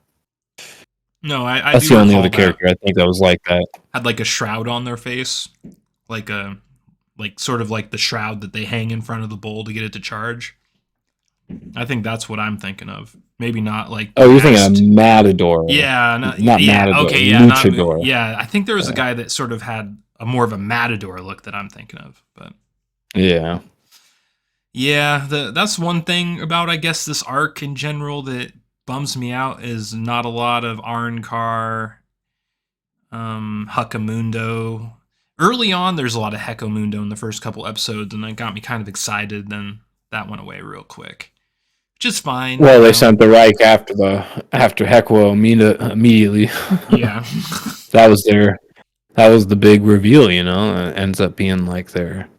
No, I That's do the only other recall character I think that was like that. had like a shroud on their face, like sort of like the shroud that they hang in front of the bowl to get it to charge. I think that's what I'm thinking of. Maybe not like. Oh, you're thinking of Matador. Yeah, not yeah, Matador. okay, yeah, Luchador. yeah. I think there was a guy that sort of had a more of a Matador look that I'm thinking of, but yeah. Yeah, that's one thing about, I guess, this arc in general that bums me out is not a lot of Arncar, Huckamundo. Early on, there's a lot of Heckamundo in the first couple episodes, and that got me kind of excited. Then that went away real quick, which is fine. Well, they sent the Reich after Hecwo immediately. Yeah, that was the big reveal. It ends up being like their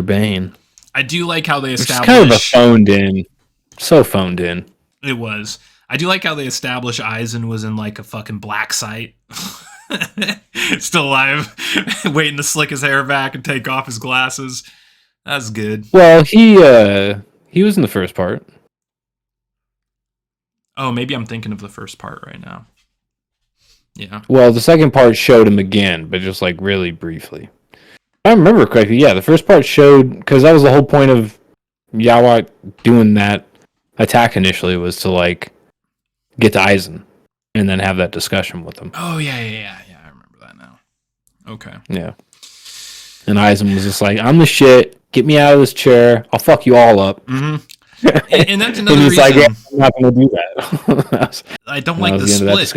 bane. I do like how they establish. It's kind of a phoned in. It was. I do like how they establish Eisen was in like a fucking black site. Still alive, waiting to slick his hair back and take off his glasses. That's good. Well, he was in the first part. Oh, maybe I'm thinking of the first part right now. Yeah. Well, the second part showed him again, but just like really briefly. If I remember correctly, yeah, the first part showed, because that was the whole point of Yawak doing that attack initially, was to like get to Eisen and then have that discussion with him. Oh yeah. I remember that now. Okay. Yeah. And Eisen was just like, "I'm the shit. Get me out of this chair. I'll fuck you all up." Mm-hmm. And that's another and he's reason. Like, yeah, I'm not going to do that. I don't like the split.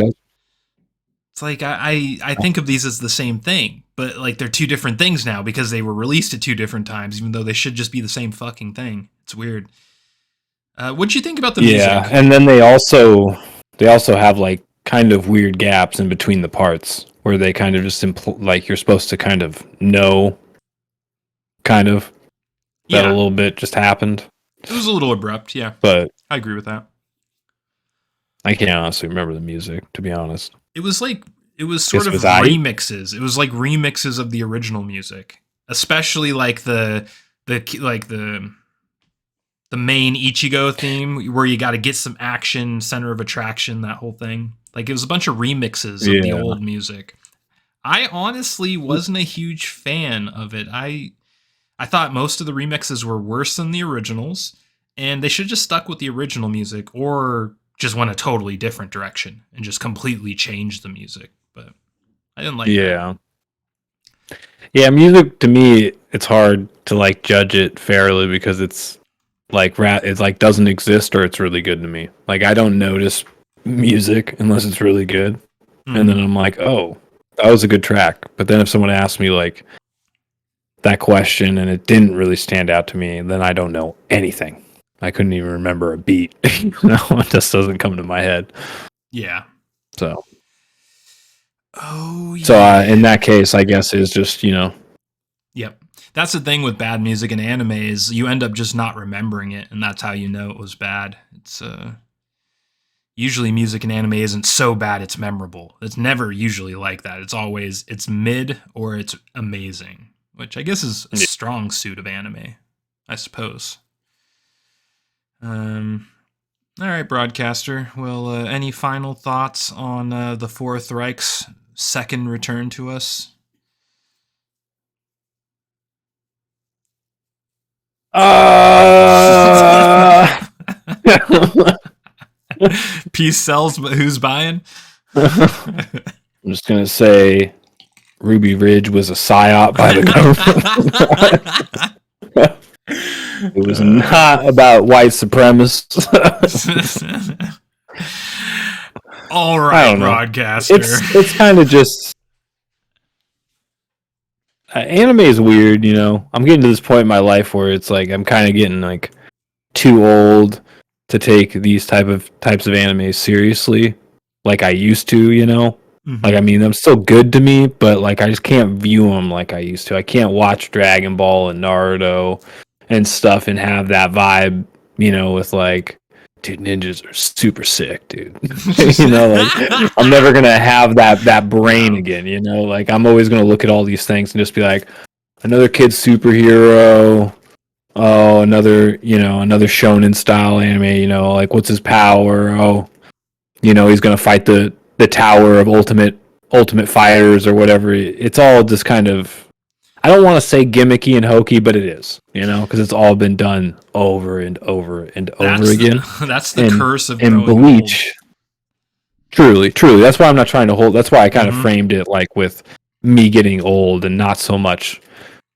It's like I think of these as the same thing, but like they're two different things now because they were released at two different times, even though they should just be the same fucking thing. It's weird. What'd you think about the music? Yeah, and then they also have like kind of weird gaps in between the parts where they kind of just like you're supposed to kind of know, that a little bit just happened. It was a little abrupt, yeah. But I agree with that. I can't honestly remember the music, to be honest. It was sort of remixes. It was like remixes of the original music, especially like the main Ichigo theme where you got to get some action, center of attraction, that whole thing. Like it was a bunch of remixes of the old music. I honestly wasn't a huge fan of it. I thought most of the remixes were worse than the originals, and they should just stuck with the original music or just went a totally different direction and just completely changed the music. But I didn't like that. Yeah, music to me, it's hard to like judge it fairly because it's like doesn't exist or it's really good to me. Like I don't notice music unless it's really good. And then I'm like, oh, that was a good track. But then if someone asks me like that question and it didn't really stand out to me, then I don't know anything. I couldn't even remember a beat. It just doesn't come to my head. Yeah. So. Oh, yeah. So in that case, I guess is just, Yep. That's the thing with bad music in anime is you end up just not remembering it, and that's how you know it was bad. It's usually music in anime isn't so bad it's memorable. It's never usually like that. It's mid or it's amazing, which I guess is a strong suit of anime, I suppose. All right, Broadcaster. Well, any final thoughts on the Fourth Reich's second return to us? Peace sells, but who's buying? I'm just gonna say Ruby Ridge was a psyop by the government. It was not about white supremacists. All right, Broadcaster. It's kind of just anime is weird, I'm getting to this point in my life where it's like I'm kind of getting like too old to take these types of animes seriously, like I used to. Mm-hmm. Like I mean, I'm still good to me, but like I just can't view them like I used to. I can't watch Dragon Ball and Naruto and stuff and have that vibe, with like, dude, ninjas are super sick, dude. Like I'm never gonna have that brain again, Like I'm always gonna look at all these things and just be like, another kid superhero, oh, another shonen style anime, like what's his power? Oh, he's gonna fight the tower of ultimate fighters or whatever. It's all just kind of, I don't want to say gimmicky and hokey, but it is, because it's all been done over and over and over again. That's the curse of growing Bleach. Old. Truly. That's why I'm not trying to hold. That's why I kind of framed it like with me getting old and not so much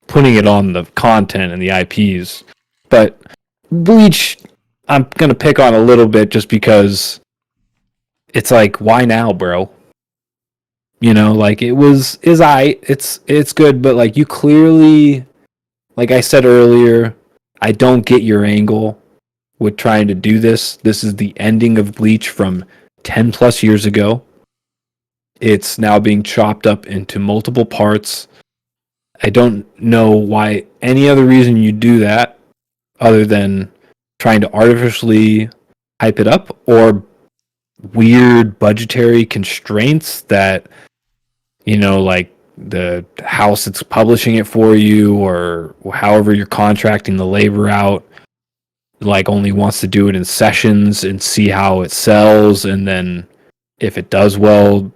putting it on the content and the IPs. But Bleach, I'm gonna pick on a little bit just because it's like, why now, bro? Like it's good, but like you clearly, like I said earlier, I don't get your angle with trying to do this. This is the ending of Bleach from 10 plus years ago. It's now being chopped up into multiple parts. I don't know why any other reason you do that other than trying to artificially hype it up or weird budgetary constraints that, like the house that's publishing it for you or however you're contracting the labor out, like only wants to do it in sessions and see how it sells, and then if it does well,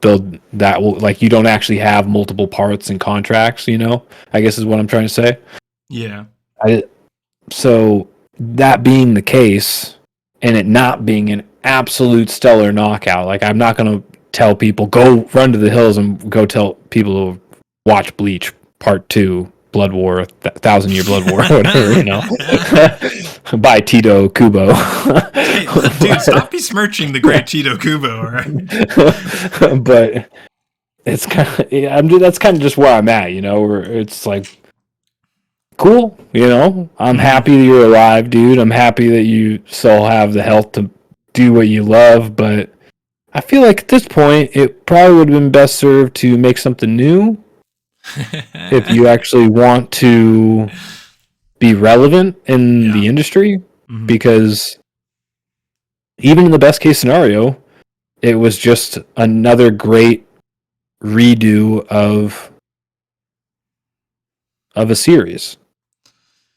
that will, like, you don't actually have multiple parts and contracts, I guess is what I'm trying to say. Yeah. So that being the case and it not being an absolute stellar knockout, like I'm not going to tell people go run to the hills and go tell people to watch Bleach Part 2 Blood War, 1,000-Year Blood War, whatever, by Tito Kubo. Hey, dude, stop besmirching the great Tito Kubo, all right? But it's kind of, that's kind of just where I'm at, where it's like, cool, I'm happy that you're alive, dude. I'm happy that you still have the health to do what you love, but I feel like at this point, it probably would have been best served to make something new. If you actually want to be relevant in the industry, because even in the best case scenario, it was just another great redo of a series,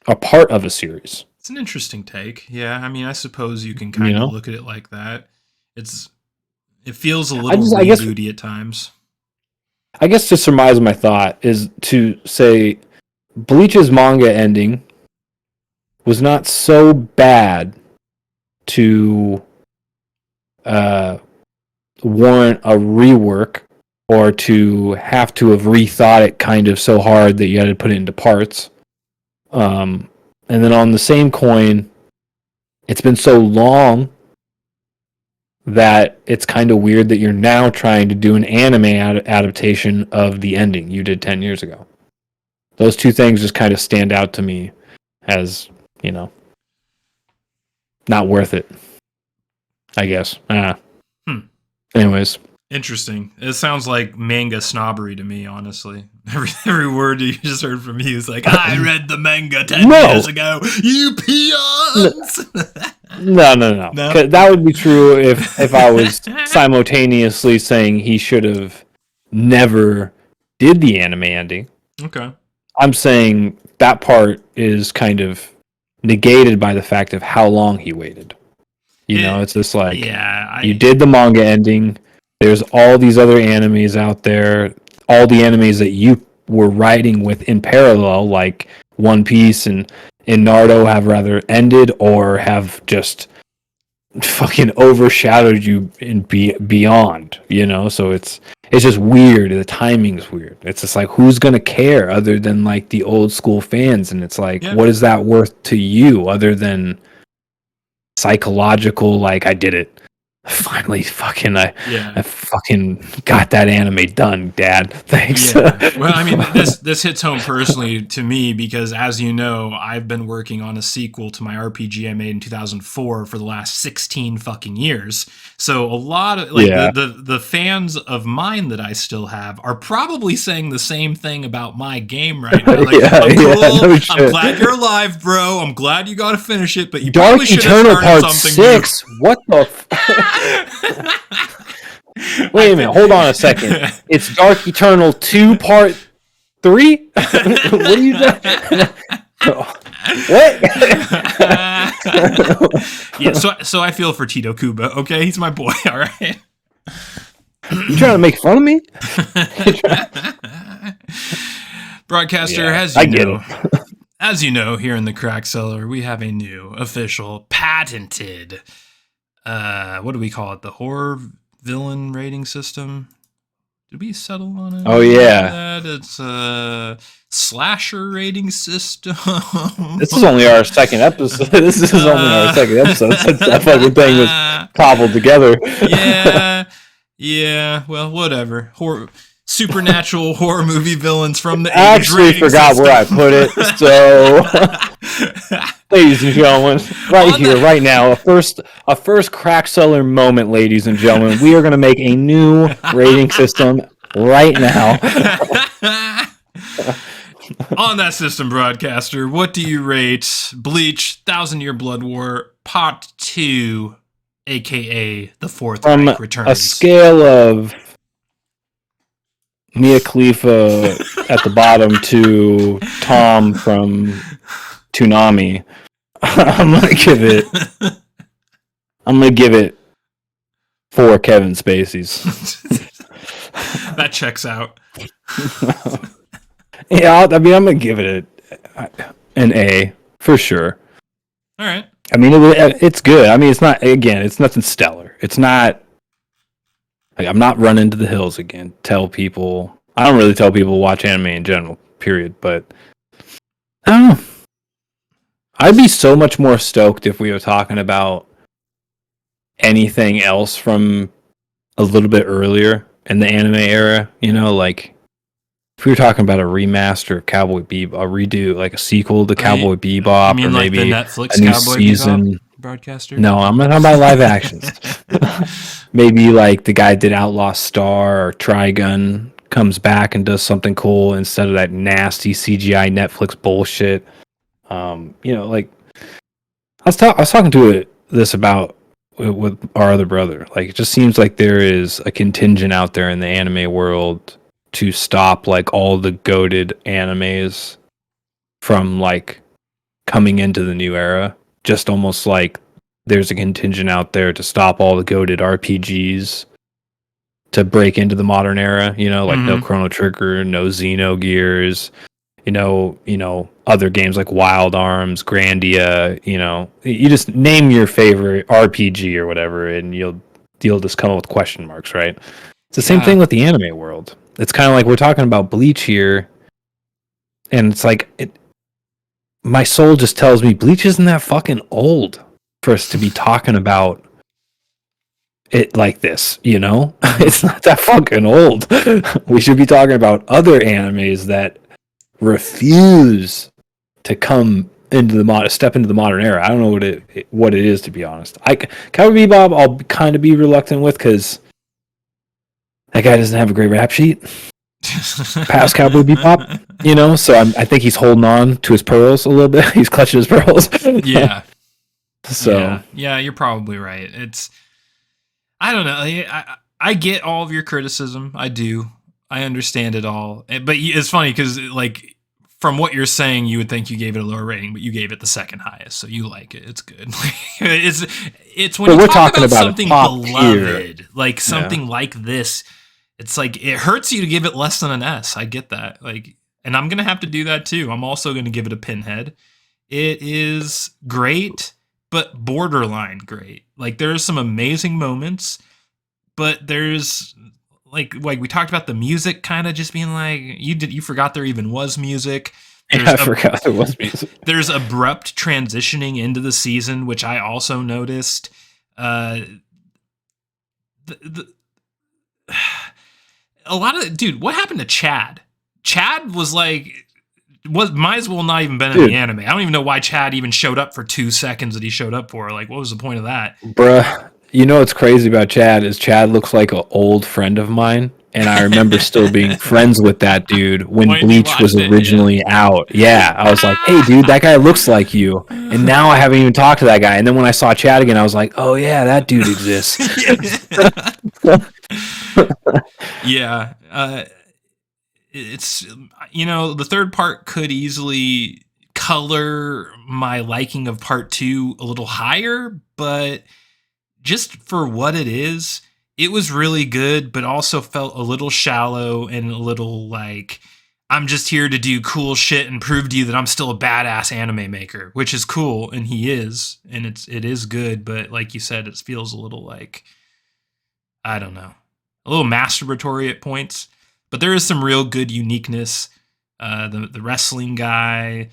a part of a series. It's an interesting take. Yeah, I mean, I suppose you can kind of look at it like that. It feels a little rebooty at times. I guess to surmise my thought is to say Bleach's manga ending was not so bad to warrant a rework or to have rethought it kind of so hard that you had to put it into parts. And then on the same coin, it's been so long that it's kind of weird that you're now trying to do an anime adaptation of the ending you did 10 years ago. Those two things just kind of stand out to me as, not worth it, I guess. Anyways. Interesting. It sounds like manga snobbery to me, honestly. Every word you just heard from you is like, I read the manga 10 years ago, you peons! No. That would be true if I was simultaneously saying he should have never did the anime ending. Okay. I'm saying that part is kind of negated by the fact of how long he waited. It's just like, you did the manga ending. There's all these other animes out there, all the animes that you were writing with in parallel, like One Piece and Naruto, have rather ended or have just fucking overshadowed you in beyond, So it's just weird. The timing's weird. It's just like, who's gonna care other than like the old school fans? And it's like, what is that worth to you other than psychological? Like, I did it. Finally, I fucking got that anime done, Dad. Thanks. Yeah. Well, I mean, this hits home personally to me because, as you know, I've been working on a sequel to my RPG I made in 2004 for the last 16 fucking years. So a lot of the fans of mine that I still have are probably saying the same thing about my game right now. Like, I'm cool. I'm glad you're alive, bro. I'm glad you got to finish it, but you Dark probably should have Eternal started Part something 6. new. What the? Wait a minute, hold on a second. It's Dark Eternal 2 Part 3? What are you doing? What? Yeah, so I feel for Tito Kubo. Okay, he's my boy. All right. You trying to make fun of me? Broadcaster, Yeah, I get it. As you know, here in the Crack Cellar, we have a new, official, patented, what do we call it? The horror villain rating system? Did we settle on it? Oh, yeah. It's a slasher rating system. This is only our second episode. This is only our second episode since that fucking thing was cobbled together. Yeah, well, whatever. Supernatural horror movie villains from the 80s. I actually forgot where I put it. So, ladies and gentlemen, right now, a first Crack Cellar moment, ladies and gentlemen. We are going to make a new rating system right now. On that system, Broadcaster, what do you rate Bleach, 1,000-Year Blood War, Part 2, a.k.a. The Fourth Reich Returns? A scale of Mia Khalifa at the bottom to Tom from Toonami. I'm gonna give it 4 Kevin Spaceys. That checks out. Yeah, I mean, I'm gonna give it an A for sure. All right. I mean, it's good. I mean, it's nothing stellar. It's not. Like, I'm not running to the hills again. I don't really tell people to watch anime in general, period. But I don't know. I'd be so much more stoked if we were talking about anything else from a little bit earlier in the anime era. You know, like if we were talking about a remaster of Cowboy Bebop, a redo, like a sequel to Cowboy Bebop, or like maybe the Netflix a new Cowboy season. Bebop Broadcaster? No, I'm not talking about live actions. Maybe like the guy did Outlaw Star or Trigun comes back and does something cool instead of that nasty CGI Netflix bullshit. Like I was talking to this about with our other brother. Like, it just seems like there is a contingent out there in the anime world to stop like all the goated animes from like coming into the new era. Just almost like there's a contingent out there to stop all the goated RPGs to break into the modern era, like no Chrono Trigger, no Xenogears, other games like Wild Arms, Grandia, you just name your favorite RPG or whatever and you'll just come up with question marks, right? It's the same thing with the anime world. It's kind of like we're talking about Bleach here and it's like my soul just tells me Bleach isn't that fucking old for us to be talking about it like this, It's not that fucking old. We should be talking about other animes that refuse to step into the modern era. I don't know what it is, to be honest. Cowboy Bebop, I'll kind of be reluctant with because that guy doesn't have a great rap sheet. Past Cowboy Bebop, so I think he's holding on to his pearls a little bit. He's clutching his pearls. Yeah. So yeah, you're probably right. I don't know. I get all of your criticism. I do. I understand it all. But it's funny because like from what you're saying, you would think you gave it a lower rating, but you gave it the second highest, so you like it. It's good. It's when you talk about something beloved, tier. Like something like this. It's like it hurts you to give it less than an S. I get that. And I'm gonna have to do that too. I'm also gonna give it a pinhead. It is great, but borderline great. Like there's some amazing moments, but there's like we talked about the music kind of just being like you forgot there even was music. I forgot there was music. There's abrupt transitioning into the season, which I also noticed. A lot of what happened to Chad? Chad was might as well not even been in the anime. I don't even know why Chad even showed up for 2 seconds that he showed up for. Like, what was the point of that? Bruh, what's crazy about Chad is Chad looks like an old friend of mine, and I remember still being friends with that dude when Bleach was originally out. Yeah, I was like, hey, dude, that guy looks like you. And now I haven't even talked to that guy. And then when I saw Chad again, I was like, oh, yeah, that dude exists. Yeah. It's, the third part could easily color my liking of part 2 a little higher, but just for what it is, it was really good, but also felt a little shallow and a little like, I'm just here to do cool shit and prove to you that I'm still a badass anime maker, which is cool, and he is, and it is good, but like you said, it feels a little like, I don't know, a little masturbatory at points, but there is some real good uniqueness. The wrestling guy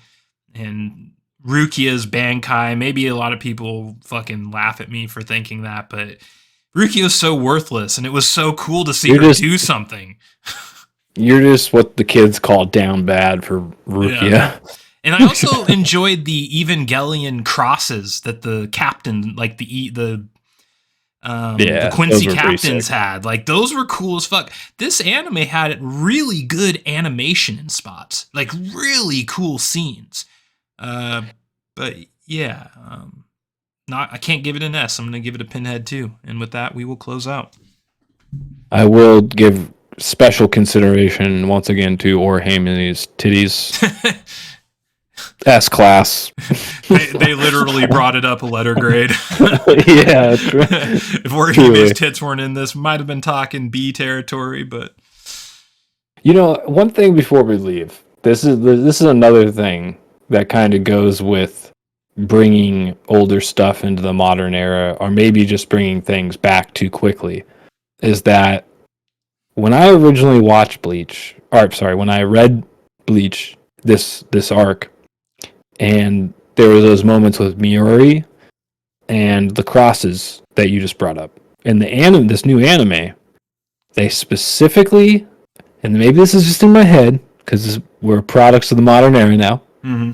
and Rukia's Bankai. Maybe a lot of people fucking laugh at me for thinking that, but Rukia's so worthless, and it was so cool to see her do something. You're just what the kids call down bad for Rukia. Yeah. And I also enjoyed the Evangelion crosses that the captain, like the Quincy captains had. Like, those were cool as fuck. This anime had really good animation in spots, like really cool scenes. But yeah, I can't give it an S. I'm gonna give it a pinhead too. And with that, we will close out. I will give special consideration once again to Orihami's titties. S class. they literally brought it up a letter grade. Yeah, if Orihami's tits weren't in this, might have been talking B territory. But one thing before we leave, this is another thing that kind of goes with bringing older stuff into the modern era, or maybe just bringing things back too quickly, is that when I originally watched Bleach, when I read Bleach, this arc, and there were those moments with Miori and the crosses that you just brought up, and this new anime, they specifically, and maybe this is just in my head because we're products of the modern era now. Mm-hmm.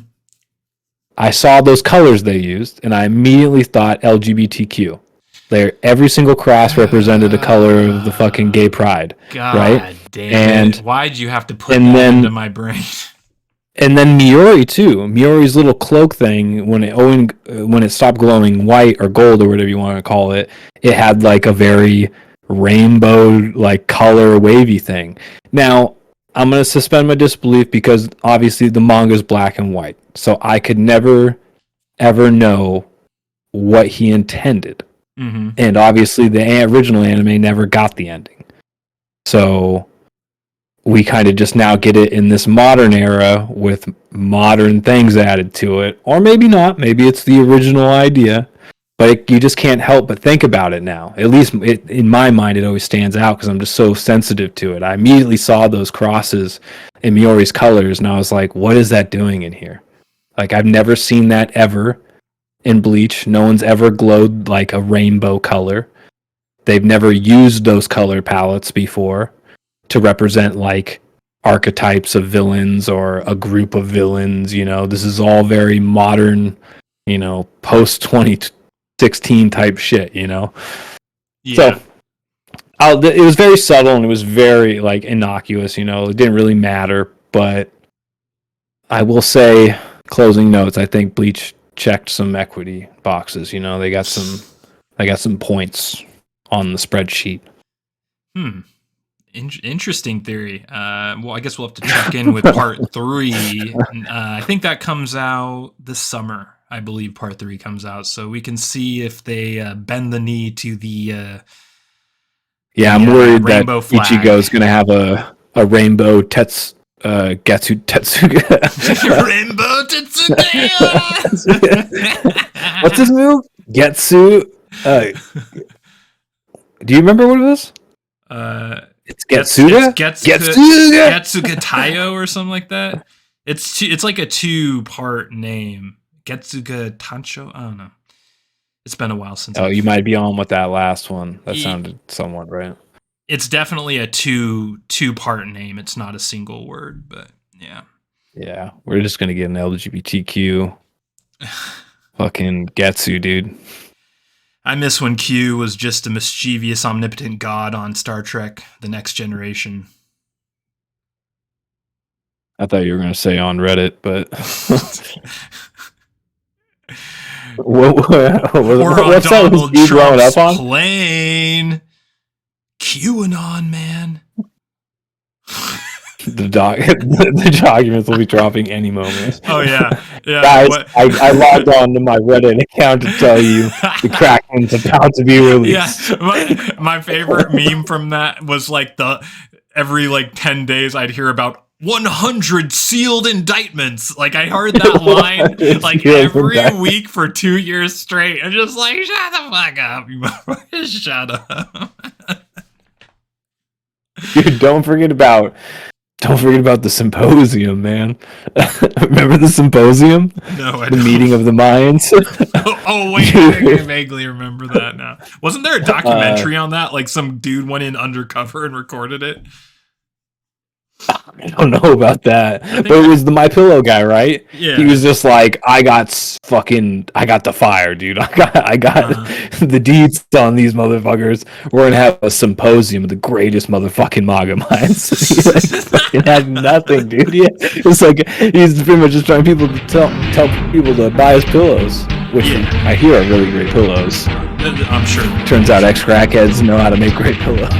I saw those colors they used, and I immediately thought LGBTQ. Every single cross represented a color of the fucking gay pride. God right? Damn it. Why'd you have to put that into my brain? And then Miori too. Miori's little cloak thing, when it stopped glowing white or gold or whatever you want to call it, it had like a very rainbow like color wavy thing. Now, I'm going to suspend my disbelief because obviously the manga is black and white. So I could never ever know what he intended. Mm-hmm. And obviously the original anime never got the ending. So we kind of just now get it in this modern era with modern things added to it. Or maybe not. Maybe it's the original idea. But you just can't help but think about it now. At least in my mind, it always stands out because I'm just so sensitive to it. I immediately saw those crosses in Miori's colors, and I was like, what is that doing in here? Like, I've never seen that ever in Bleach. No one's ever glowed like a rainbow color. They've never used those color palettes before to represent like archetypes of villains or a group of villains. This is all very modern, post 2016 type shit. Yeah. So it was very subtle and it was very like innocuous. It didn't really matter. But I will say, closing notes, I think Bleach checked some equity boxes. They got some points on the spreadsheet. Interesting theory. Well, I guess we'll have to check in with part 3. I think that comes out this summer. I believe part 3 comes out, so we can see if they bend the knee to the. I'm worried that flag. Ichigo's going to have a rainbow Getsu Tetsuga. Rainbow Tetsuga. What's his move? Getsu. Do you remember what it was? It's Getsuga? Getsuga Tayo or something like that. It's like a 2-part name. Getsuga Tancho? I don't know. It's been a while since. You might be on with that last one. That sounded somewhat right. It's definitely a two-part name. It's not a single word, but yeah. Yeah, we're just gonna get an LGBTQ fucking Getsu, dude. I miss when Q was just a mischievous, omnipotent god on Star Trek: The Next Generation. I thought you were gonna say on Reddit, but what's that Donald you growing Trump's up on? Plane. QAnon, man. The documents will be dropping any moment. Oh yeah, yeah. Guys, What? I logged on to my Reddit account to tell you the Kraken's about to be released. Yeah, my favorite meme from that was like every like 10 days I'd hear about 100 sealed indictments. Like I heard that line like every week for 2 years straight. I'm just like, shut the fuck up, you motherfucker. Shut up. Dude, don't forget about the symposium, man. Remember the symposium? No, I the don't. Meeting of the Mayans. Oh wait, I vaguely remember that now. Wasn't there a documentary on that? Like some dude went in undercover and recorded it. I don't know about that, but it was the My Pillow guy, right? Yeah. He was just like, I got the fire, dude. I got the deeds on these motherfuckers. We're gonna have a symposium of the greatest motherfucking manga minds. He like fucking had nothing, dude. Yeah, it's like he's pretty much just trying people to tell people to buy his pillows, which I hear are really great pillows. I'm sure. Turns out ex-crackheads know how to make great pillows.